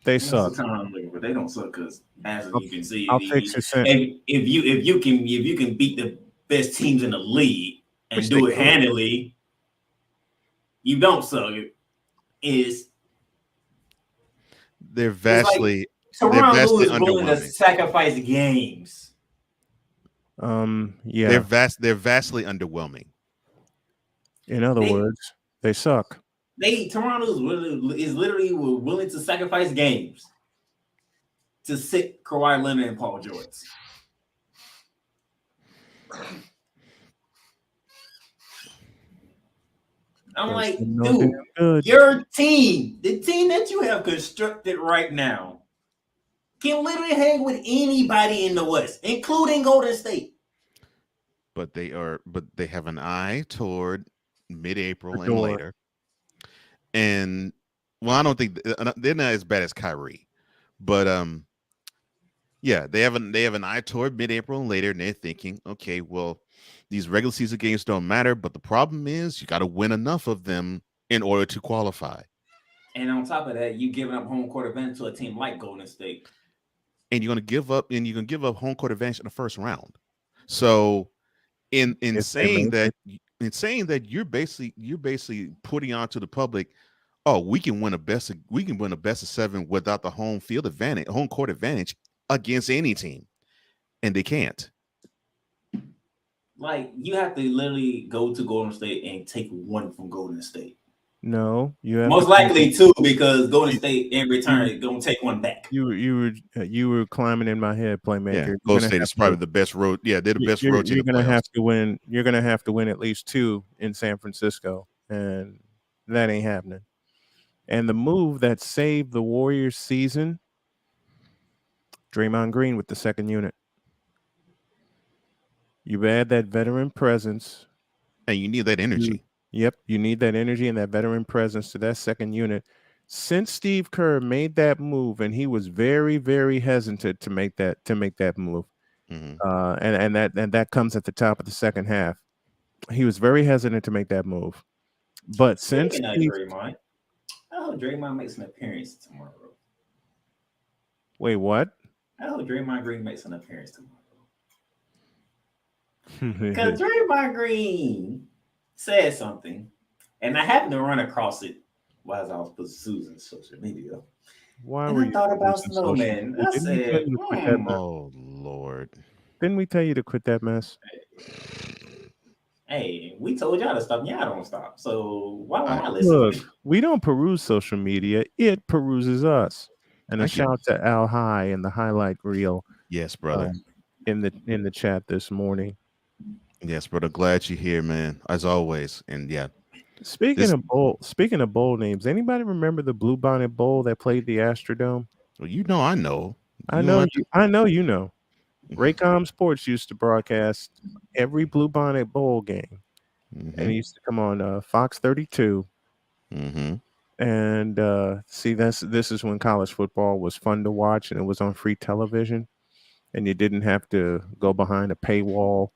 They suck. But they don't suck because, as you can see, I'll fix it. If you can beat the best teams in the league and do it handily, you don't suck. They're vastly. Tyronn Lue is willing to sacrifice games. Yeah. They're vastly underwhelming. In other words, they suck. Tyronn is literally willing to sacrifice games to sit Kawhi Leonard and Paul George. I'm like, dude, your team, the team that you have constructed right now, can literally hang with anybody in the West, including Golden State. But they have an eye toward mid-April and later. And well, I don't think they're not as bad as Kyrie, but yeah, they have an eye toward mid-April and later, and they're thinking, okay, well, these regular season games don't matter, but the problem is you got to win enough of them in order to qualify. And on top of that, you giving up home court advantage to a team like Golden State. And you're going to give up home court advantage in the first round. So in saying that you're basically putting on to the public, oh, we can win a best of 7 without the home court advantage against any team. And they can't. Like, you have to literally go to Golden State and take one from Golden State. No, you have Most to likely two, because Golden State in return you- is gonna take one back. you were climbing in my head, playmaker. Yeah, You're Golden gonna State have is probably to, the best road. Yeah, they're the best road team you're in the gonna have playoffs. to win. You're gonna have to win at least 2 in San Francisco, and that ain't happening. And the move that saved the Warriors season, Draymond Green with the second unit. You add that veteran presence. And you need that energy. Yep, you need that energy and that veteran presence to that second unit. Since Steve Kerr made that move, and he was very, very hesitant to make that move, and that comes at the top of the second half. He was very hesitant to make that move. But since Speaking of Steve, Draymond, I hope Draymond makes an appearance tomorrow. wait, what? I hope Draymond Green makes an appearance tomorrow. Because Draymond Green said something, and I happened to run across it while I was perusing social media. Why And were I you thought about perusing social Snowman. media? I Didn't we tell said, you to quit that mess? Oh Lord! Didn't we tell you to quit that mess? Hey, we told y'all to stop, and y'all don't stop. So why won't I listen? Look, we don't peruse social media; it peruses us. And a shout to Al High and the highlight reel. Yes, brother. In the chat this morning. Yes, brother. Glad you're here, man. As always. And yeah. Speaking of bowl names, anybody remember the Bluebonnet Bowl that played the Astrodome? Well, you know, I know. I know you know. Raycom Sports used to broadcast every Bluebonnet Bowl game, and it used to come on Fox 32. And see, this is when college football was fun to watch, and it was on free television, and you didn't have to go behind a paywall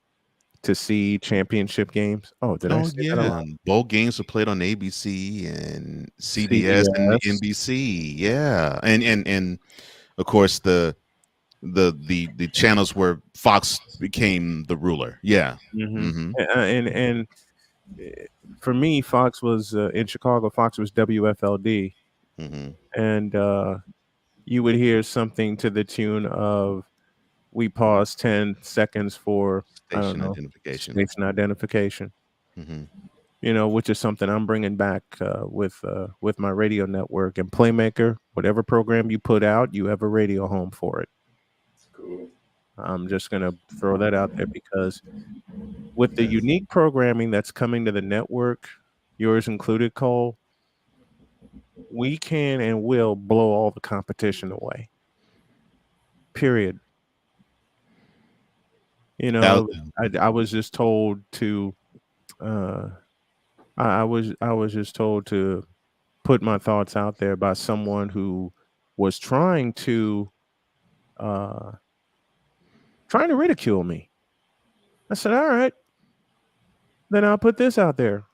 to see championship games. Oh, did I say that a lot? Bowl games were played on ABC and CBS and NBC. Yeah, and of course the channels where Fox became the ruler. Yeah. And for me, Fox was in Chicago. Fox was WFLD, and you would hear something to the tune of, "We pause 10 seconds for station identification." Station identification. You know, which is something I'm bringing back with my radio network and Playmaker. Whatever program you put out, you have a radio home for it. Cool. I'm just going to throw that out there because with the unique programming that's coming to the network, yours included, Cole, we can and will blow all the competition away. Period. You know, I was just told to I was just told to put my thoughts out there by someone who was trying to ridicule me. I said, all right, then I'll put this out there.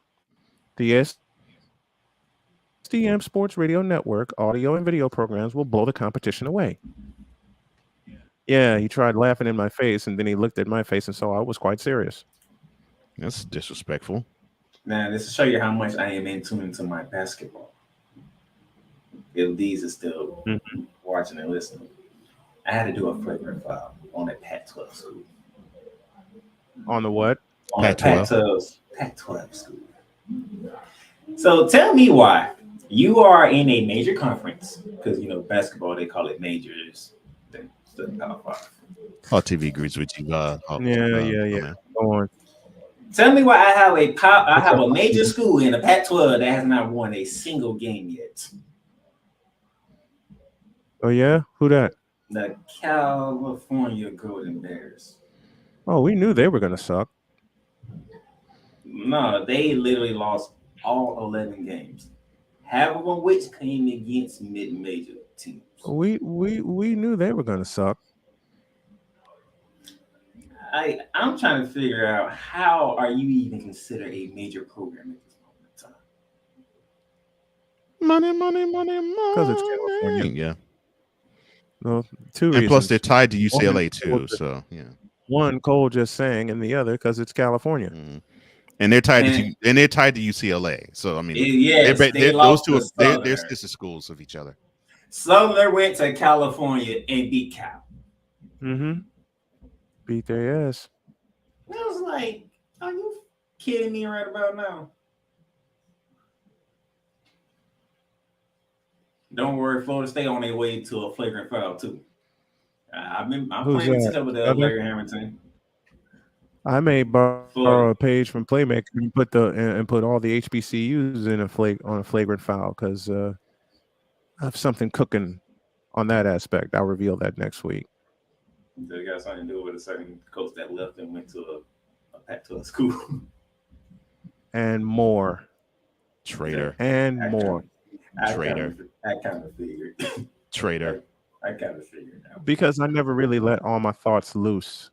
The SDM Sports Radio Network audio and video programs will blow the competition away. Yeah, he tried laughing in my face, and then he looked at my face and saw I was quite serious. That's disrespectful. Now, this to show you how much I am in tune into my basketball. If these are still watching and listening, I had to do a flagrant foul on a Pac-12 school. On the what? On Pac-12. Pac-12 school. So tell me why you are in a major conference, because you know basketball they call it majors. All TV agrees with you. Yeah. Go on. Tell me why I have a major school in the Pac-12 that has not won a single game yet. Oh yeah, who that? The California Golden Bears. Oh, we knew they were gonna suck. No, they literally lost all 11 games. Half of them which came against mid-major teams. We knew they were gonna suck. I'm trying to figure out how are you even considered a major program at this moment in time? Money. Because it's California. Yeah. No, two and reasons. plus they're tied to UCLA too. So yeah. One, Cole just sang, and the other because it's California. And they're tied to UCLA. So I mean, yes, those two they're sister schools of each other. Southern went to California and beat Cal. Beat their ass. I was like, are you kidding me right about now? Don't worry, Florida State on their way to a flagrant foul too. I'm Who's playing to that? tell with Other? Larry Hamilton. I may borrow Florida. a page from Playmaker and put all the HBCUs in on a flagrant foul because I have something cooking on that aspect. I'll reveal that next week. So it got something to do with a certain coach that left and went to a school. And more. Traitor. And more. Traitor. I kind of figured. Traitor. I kind of figured out. Because I never really let all my thoughts loose.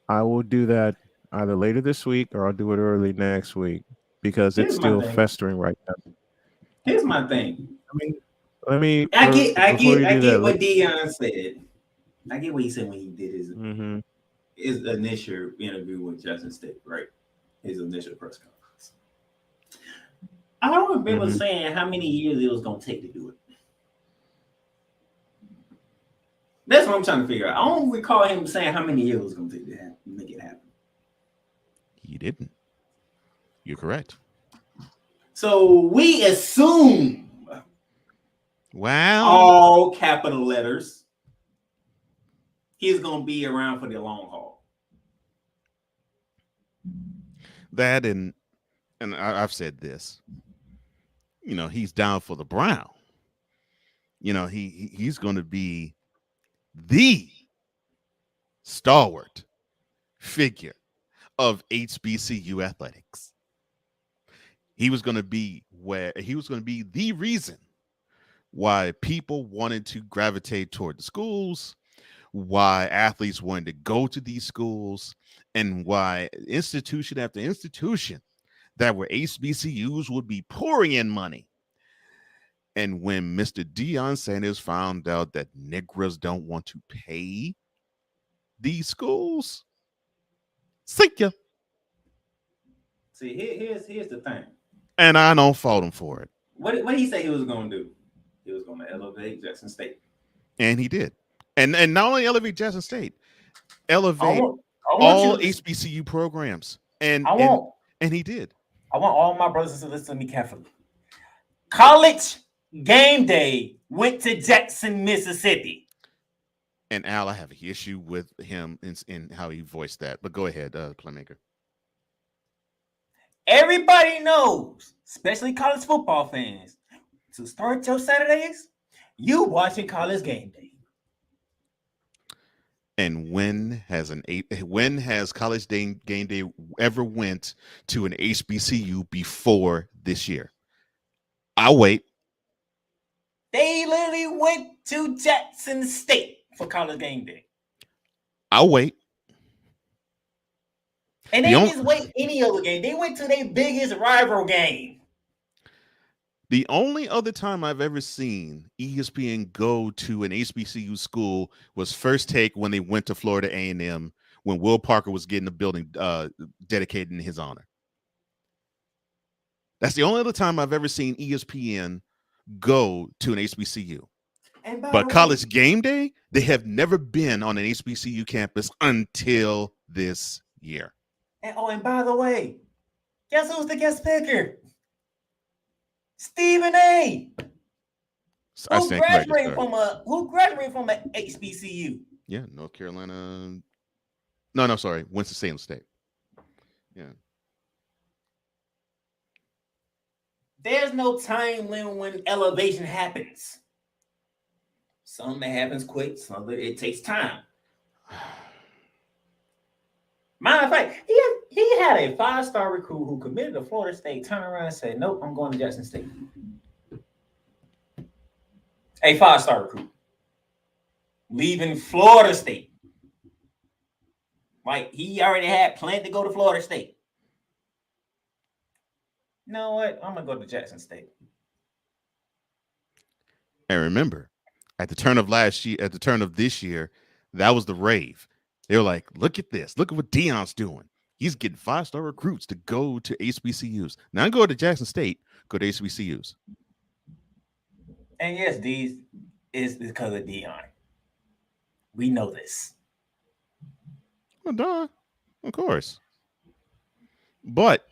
I will do that either later this week or I'll do it early next week because it's still festering right now. Here's my thing. Let me. I get what Dion said. I get what he said when he did his initial interview with Jackson State, right? His initial press conference. I don't remember saying how many years it was going to take to do it. That's what I'm trying to figure out. I don't recall him saying how many years it was going to take to make it happen. He didn't. You're correct. So we assume, all capital letters, he's going to be around for the long haul. That and I've said this. You know, he's down for the Brown. You know, he's going to be the stalwart figure of HBCU athletics. He was going to be the reason why people wanted to gravitate toward the schools, why athletes wanted to go to these schools, and why institution after institution that were HBCUs would be pouring in money. And when Mr. Deion Sanders found out that Negroes don't want to pay these schools, see ya. See, here's the thing. And I don't fault him for it. What did he say he was going to do? He was going to elevate Jackson State. And he did. And not only elevate Jackson State, elevate all HBCU programs. And he did. I want all my brothers and sisters to listen to me carefully. College game day went to Jackson, Mississippi. And Al, I have an issue with him in how he voiced that. But go ahead, Playmaker. Everybody knows, especially college football fans, to start your Saturdays, you watching college game day. And when has college game day ever went to an HBCU before this year? I'll wait. They literally went to Jackson State for college game day. I'll wait. And they didn't just wait any other game. They went to their biggest rival game. The only other time I've ever seen ESPN go to an HBCU school was First Take when they went to Florida A&M when Will Parker was getting a building dedicated in his honor. That's the only other time I've ever seen ESPN go to an HBCU. But college game day, they have never been on an HBCU campus until this year. And by the way, guess who's the guest speaker? Stephen A. Who graduated from a HBCU? Yeah, North Carolina. No, sorry, Winston-Salem State. Yeah. There's no time limit when elevation happens. Some of it happens quick, some of it takes time. Matter of fact, he had a 5-star recruit who committed to Florida State, turned around and said, nope, I'm going to Jackson State. A 5-star recruit. Leaving Florida State. Like, he already had planned to go to Florida State. You know what? I'm going to go to Jackson State. And remember, at the turn of this year, that was the rave. They were like, look at this. Look at what Deion's doing. He's getting 5-star recruits to go to HBCUs. Now go to Jackson State, go to HBCUs. And yes, these is because of Deion. We know this. Well, duh. Of course. But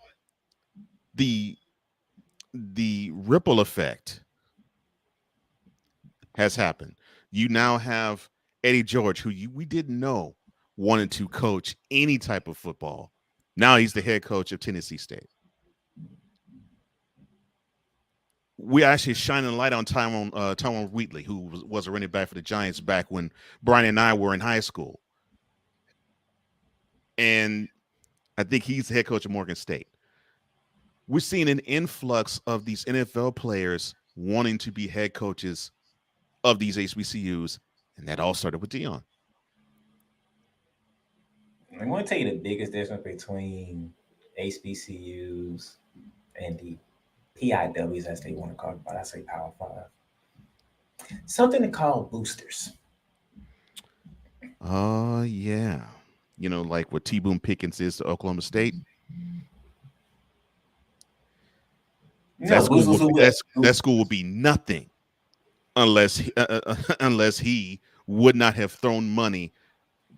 the ripple effect has happened. You now have Eddie George, who we didn't know wanted to coach any type of football. Now he's the head coach of Tennessee State. We actually shining a light on Tyrone Wheatley, who was a running back for the Giants back when Brian and I were in high school. And I think he's the head coach of Morgan State. We're seeing an influx of these NFL players wanting to be head coaches of these HBCUs, and that all started with Deion. I'm going to tell you the biggest difference between HBCUs and the PIWs, as they want to call it, but I say Power 5. Something to call boosters. Yeah. You know, like what T. Boone Pickens is to Oklahoma State. That school will be nothing unless he would not have thrown money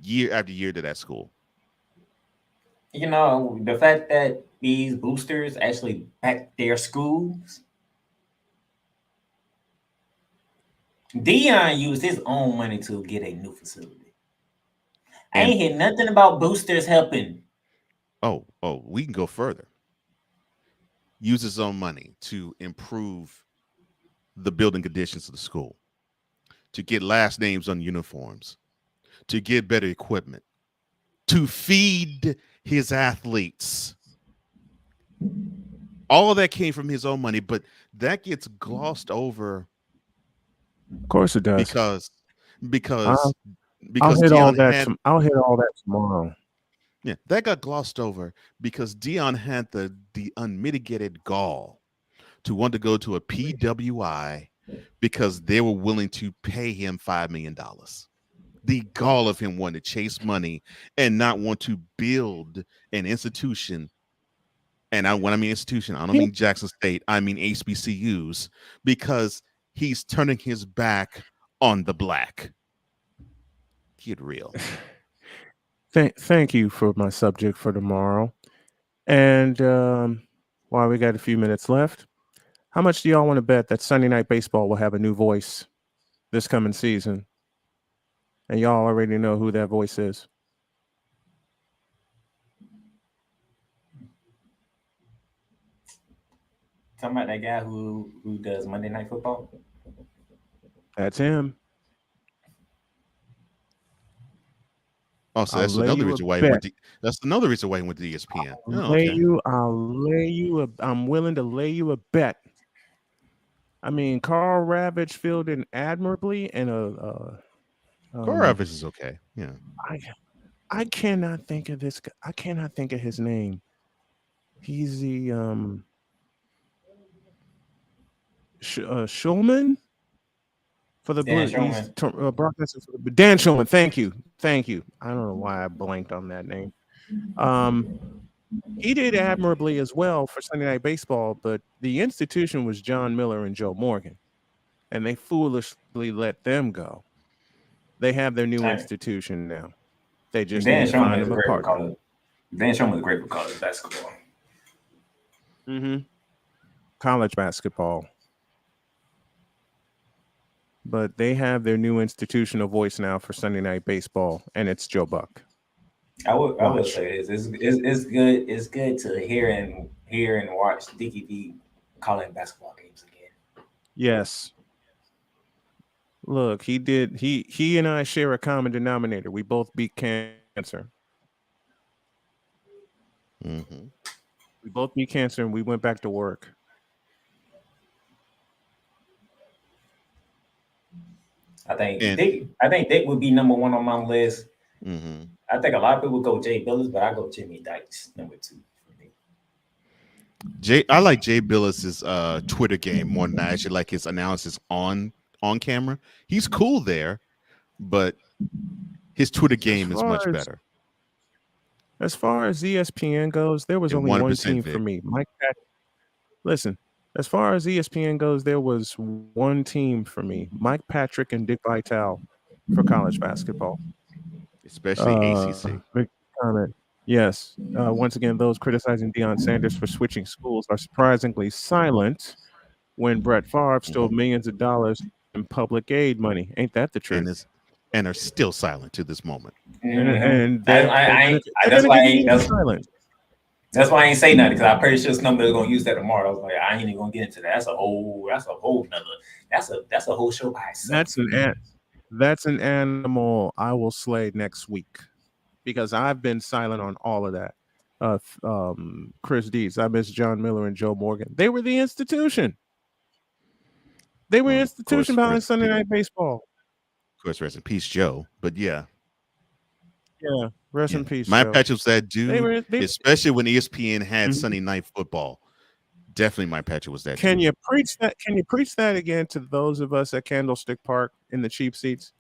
year after year to that school. You know, the fact that these boosters actually back their schools. Deion used his own money to get a new facility. I ain't hear nothing about boosters helping. Oh, we can go further. Use his own money to improve the building conditions of the school, to get last names on uniforms, to get better equipment, to feed his athletes. All of that came from his own money, but that gets glossed over. Of course it does. Because I'll hit all that. I'll hit all that tomorrow. Yeah, that got glossed over because Deion had the unmitigated gall to want to go to a PWI because they were willing to pay him $5 million. The gall of him wanting to chase money and not want to build an institution. And when I mean institution, I don't mean Jackson State. I mean HBCUs, because he's turning his back on the black. Get real. Thank you for my subject for tomorrow. And while we got a few minutes left, how much do y'all want to bet that Sunday Night Baseball will have a new voice this coming season? And y'all already know who that voice is. Talking about that guy who does Monday Night Football? That's him. Oh, so that's another reason why he went to, that's another reason why he went to ESPN. I'm willing to lay you a bet. I mean, Carl Ravage fielded admirably, and Carl Ravage is okay. Yeah, I cannot think of this. I cannot think of his name. He's the Schulman for the Blues. He's broadcasting for the Dan Schulman. Thank you. I don't know why I blanked on that name. He did admirably as well for Sunday Night Baseball, but the institution was John Miller and Joe Morgan, and they foolishly let them go. They have their new institution now. They just need to find them a partner. Dan Schulman is great for college basketball. College basketball. But they have their new institutional voice now for Sunday Night Baseball, and it's Joe Buck. I would say this. It's good. It's good to hear and watch Dickie V calling basketball games again. Yes. Look, he and I share a common denominator. We both beat cancer. We both beat cancer, and we went back to work. I think Dick would be number one on my list. I think a lot of people go Jay Billis, but I go Jimmy Dykes number 2 for me. I like Jay Billis's Twitter game more than I actually like his analysis on camera. He's cool there, but his Twitter game is much better. As far as ESPN goes, there was only one team for me. Mike Patrick. Listen, as far as ESPN goes, there was one team for me. Mike Patrick and Dick Vitale for college basketball. Especially ACC. Yes. Once again, those criticizing Deion Sanders for switching schools are surprisingly silent when Brett Favre stole millions of dollars public aid money. Ain't that the and truth? are still silent to this moment. And that's gonna why I continue ain't. to be silent. That's why I ain't say nothing, because I'm pretty sure Snowman is gonna use that tomorrow. I was like, I ain't even gonna get into that. That's a whole nother. That's a whole show by itself. That's an animal I will slay next week, because I've been silent on all of that. Chris Deeds, I miss John Miller and Joe Morgan. They were the institution. They were institution behind Sunday Night Baseball. Of course, rest in peace, Joe. But yeah. Yeah, rest in peace, My Joe. Patrick was that dude, especially when ESPN had Mhm. Sunday Night Football. Definitely my Patrick was that Can dude. you preach that? Can you preach that again to those of us at Candlestick Park in the cheap seats?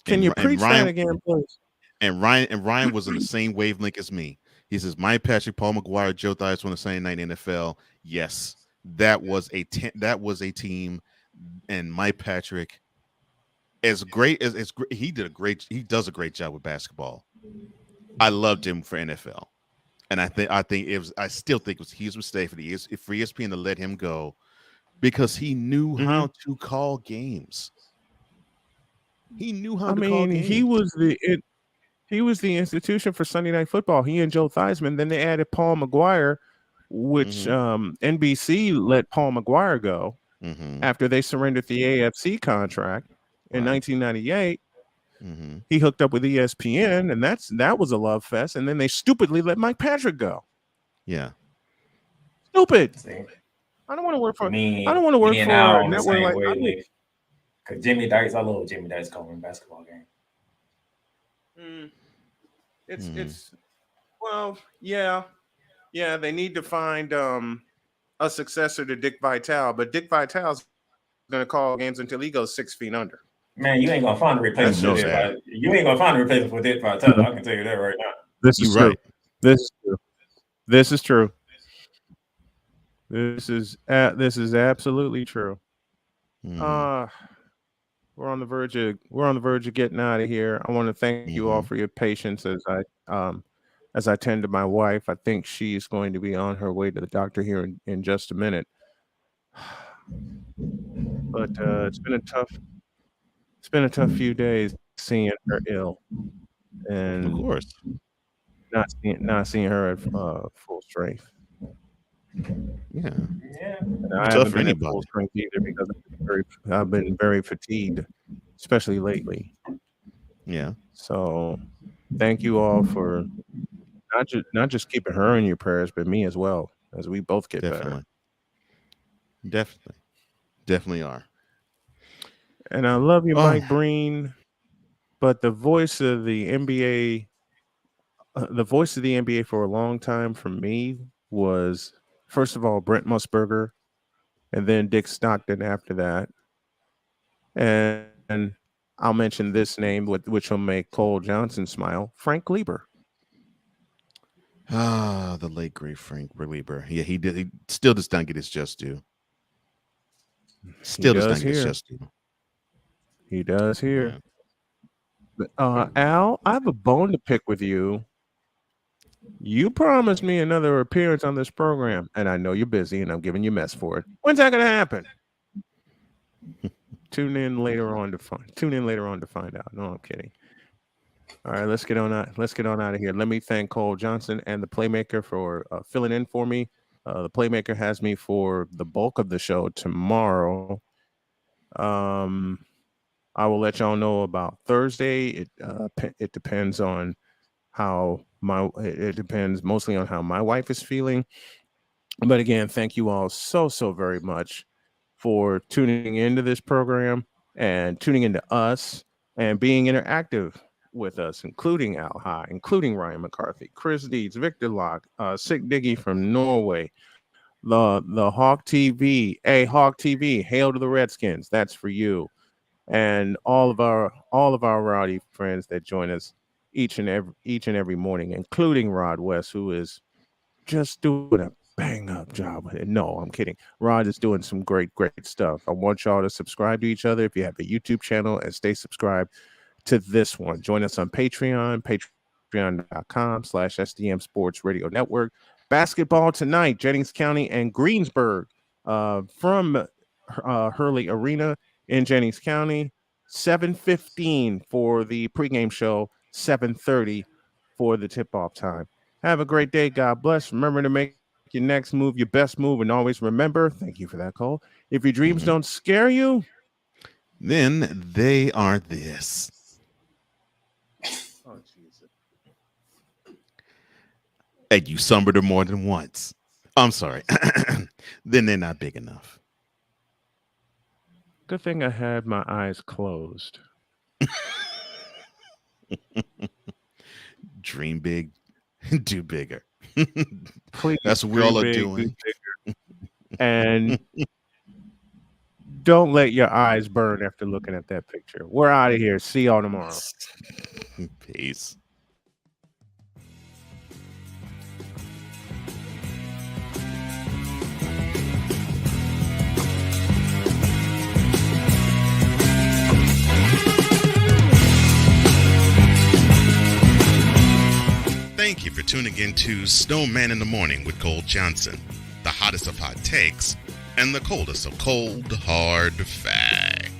Can you preach that again, please? And Ryan was in the same wavelength as me. He says, "My Patrick, Paul McGuire, Joe Theis won the Sunday Night NFL." Yes, that was a team, and my Patrick, as great as he does a great job with basketball. I loved him for NFL, and I still think it was his mistake for ESPN to let him go, because he knew how to call games. He knew how to call games. He was the institution for Sunday Night Football. He and Joe Theismann. Then they added Paul McGuire, which NBC let Paul McGuire go after they surrendered the AFC contract in 1998. He hooked up with ESPN, and that was a love fest. And then they stupidly let Mike Patrick go. Yeah, stupid. I don't want to work for. I don't want to work for a network like. Because Jimmy Dice, I love Jimmy Dice calling basketball game. It's well, yeah. They need to find a successor to Dick Vitale, but Dick Vitale's going to call games until he goes 6 feet under. Man, you ain't gonna find a replacement for Dick. You ain't gonna find a replacement for Dick Vitale. I can tell you that right now. This is true. This is true. This is true. This is absolutely true. We're on the verge of getting out of here. I want to thank you all for your patience as I tend to my wife. I think she's going to be on her way to the doctor here in just a minute. But it's been a tough few days seeing her ill, and of course, not seeing her at full strength. Yeah. And I haven't been at full strength either, because I've been very fatigued, especially lately. Yeah. So thank you all for not just keeping her in your prayers, but me as well, as we both get better. Definitely are. And I love you, Mike Breen, but the voice of the NBA for a long time for me was, first of all, Brent Musburger, and then Dick Stockton after that. And I'll mention this name, which will make Cole Johnson smile: Frank Lieber. The late great Frank Lieber. Yeah, he did. He still does not get his just due. Still does not get his just due. He does here. Al, I have a bone to pick with you. You promised me another appearance on this program, and I know you're busy, and I'm giving you mess for it. When's that going to happen? Tune in later on to find out. No, I'm kidding. All right, let's get on out of here. Let me thank Cole Johnson and the Playmaker for filling in for me. The Playmaker has me for the bulk of the show tomorrow. I will let y'all know about Thursday. It depends on it depends mostly on how my wife is feeling. But again, thank you all so very much for tuning into this program and tuning into us and being interactive with us, including Al High, including Ryan McCarthy, Chris Deeds, Victor Locke, Sick Diggy from Norway, the Hawk TV. Hey, Hawk TV, hail to the Redskins. That's for you. And all of our rowdy friends that join us each and every morning, including Rod West, who is just doing a bang up job with it. No, I'm kidding. Rod is doing some great stuff. I want y'all to subscribe to each other if you have a YouTube channel, and stay subscribed to this one. Join us on Patreon, patreon.com/SDM Sports Radio Network. Basketball tonight, Jennings County and Greensburg from Hurley Arena. in Jennings County, 7:15 for the pregame show, 7:30 for the tip-off time. Have a great day. God bless. Remember to make your next move your best move, and always remember, thank you for that, Cole, if your dreams don't scare you, then they are this. Oh, Jesus. And you sunburned her more than once. I'm sorry. Then they're not big enough. Good thing I had my eyes closed. Dream big, do bigger. Please, that's what we all are dream big, doing. do bigger. And don't let your eyes burn after looking at that picture. We're out of here. See y'all tomorrow. Peace. Thank you for tuning in to Snowman in the Morning with Cole Johnson, the hottest of hot takes and the coldest of cold, hard facts.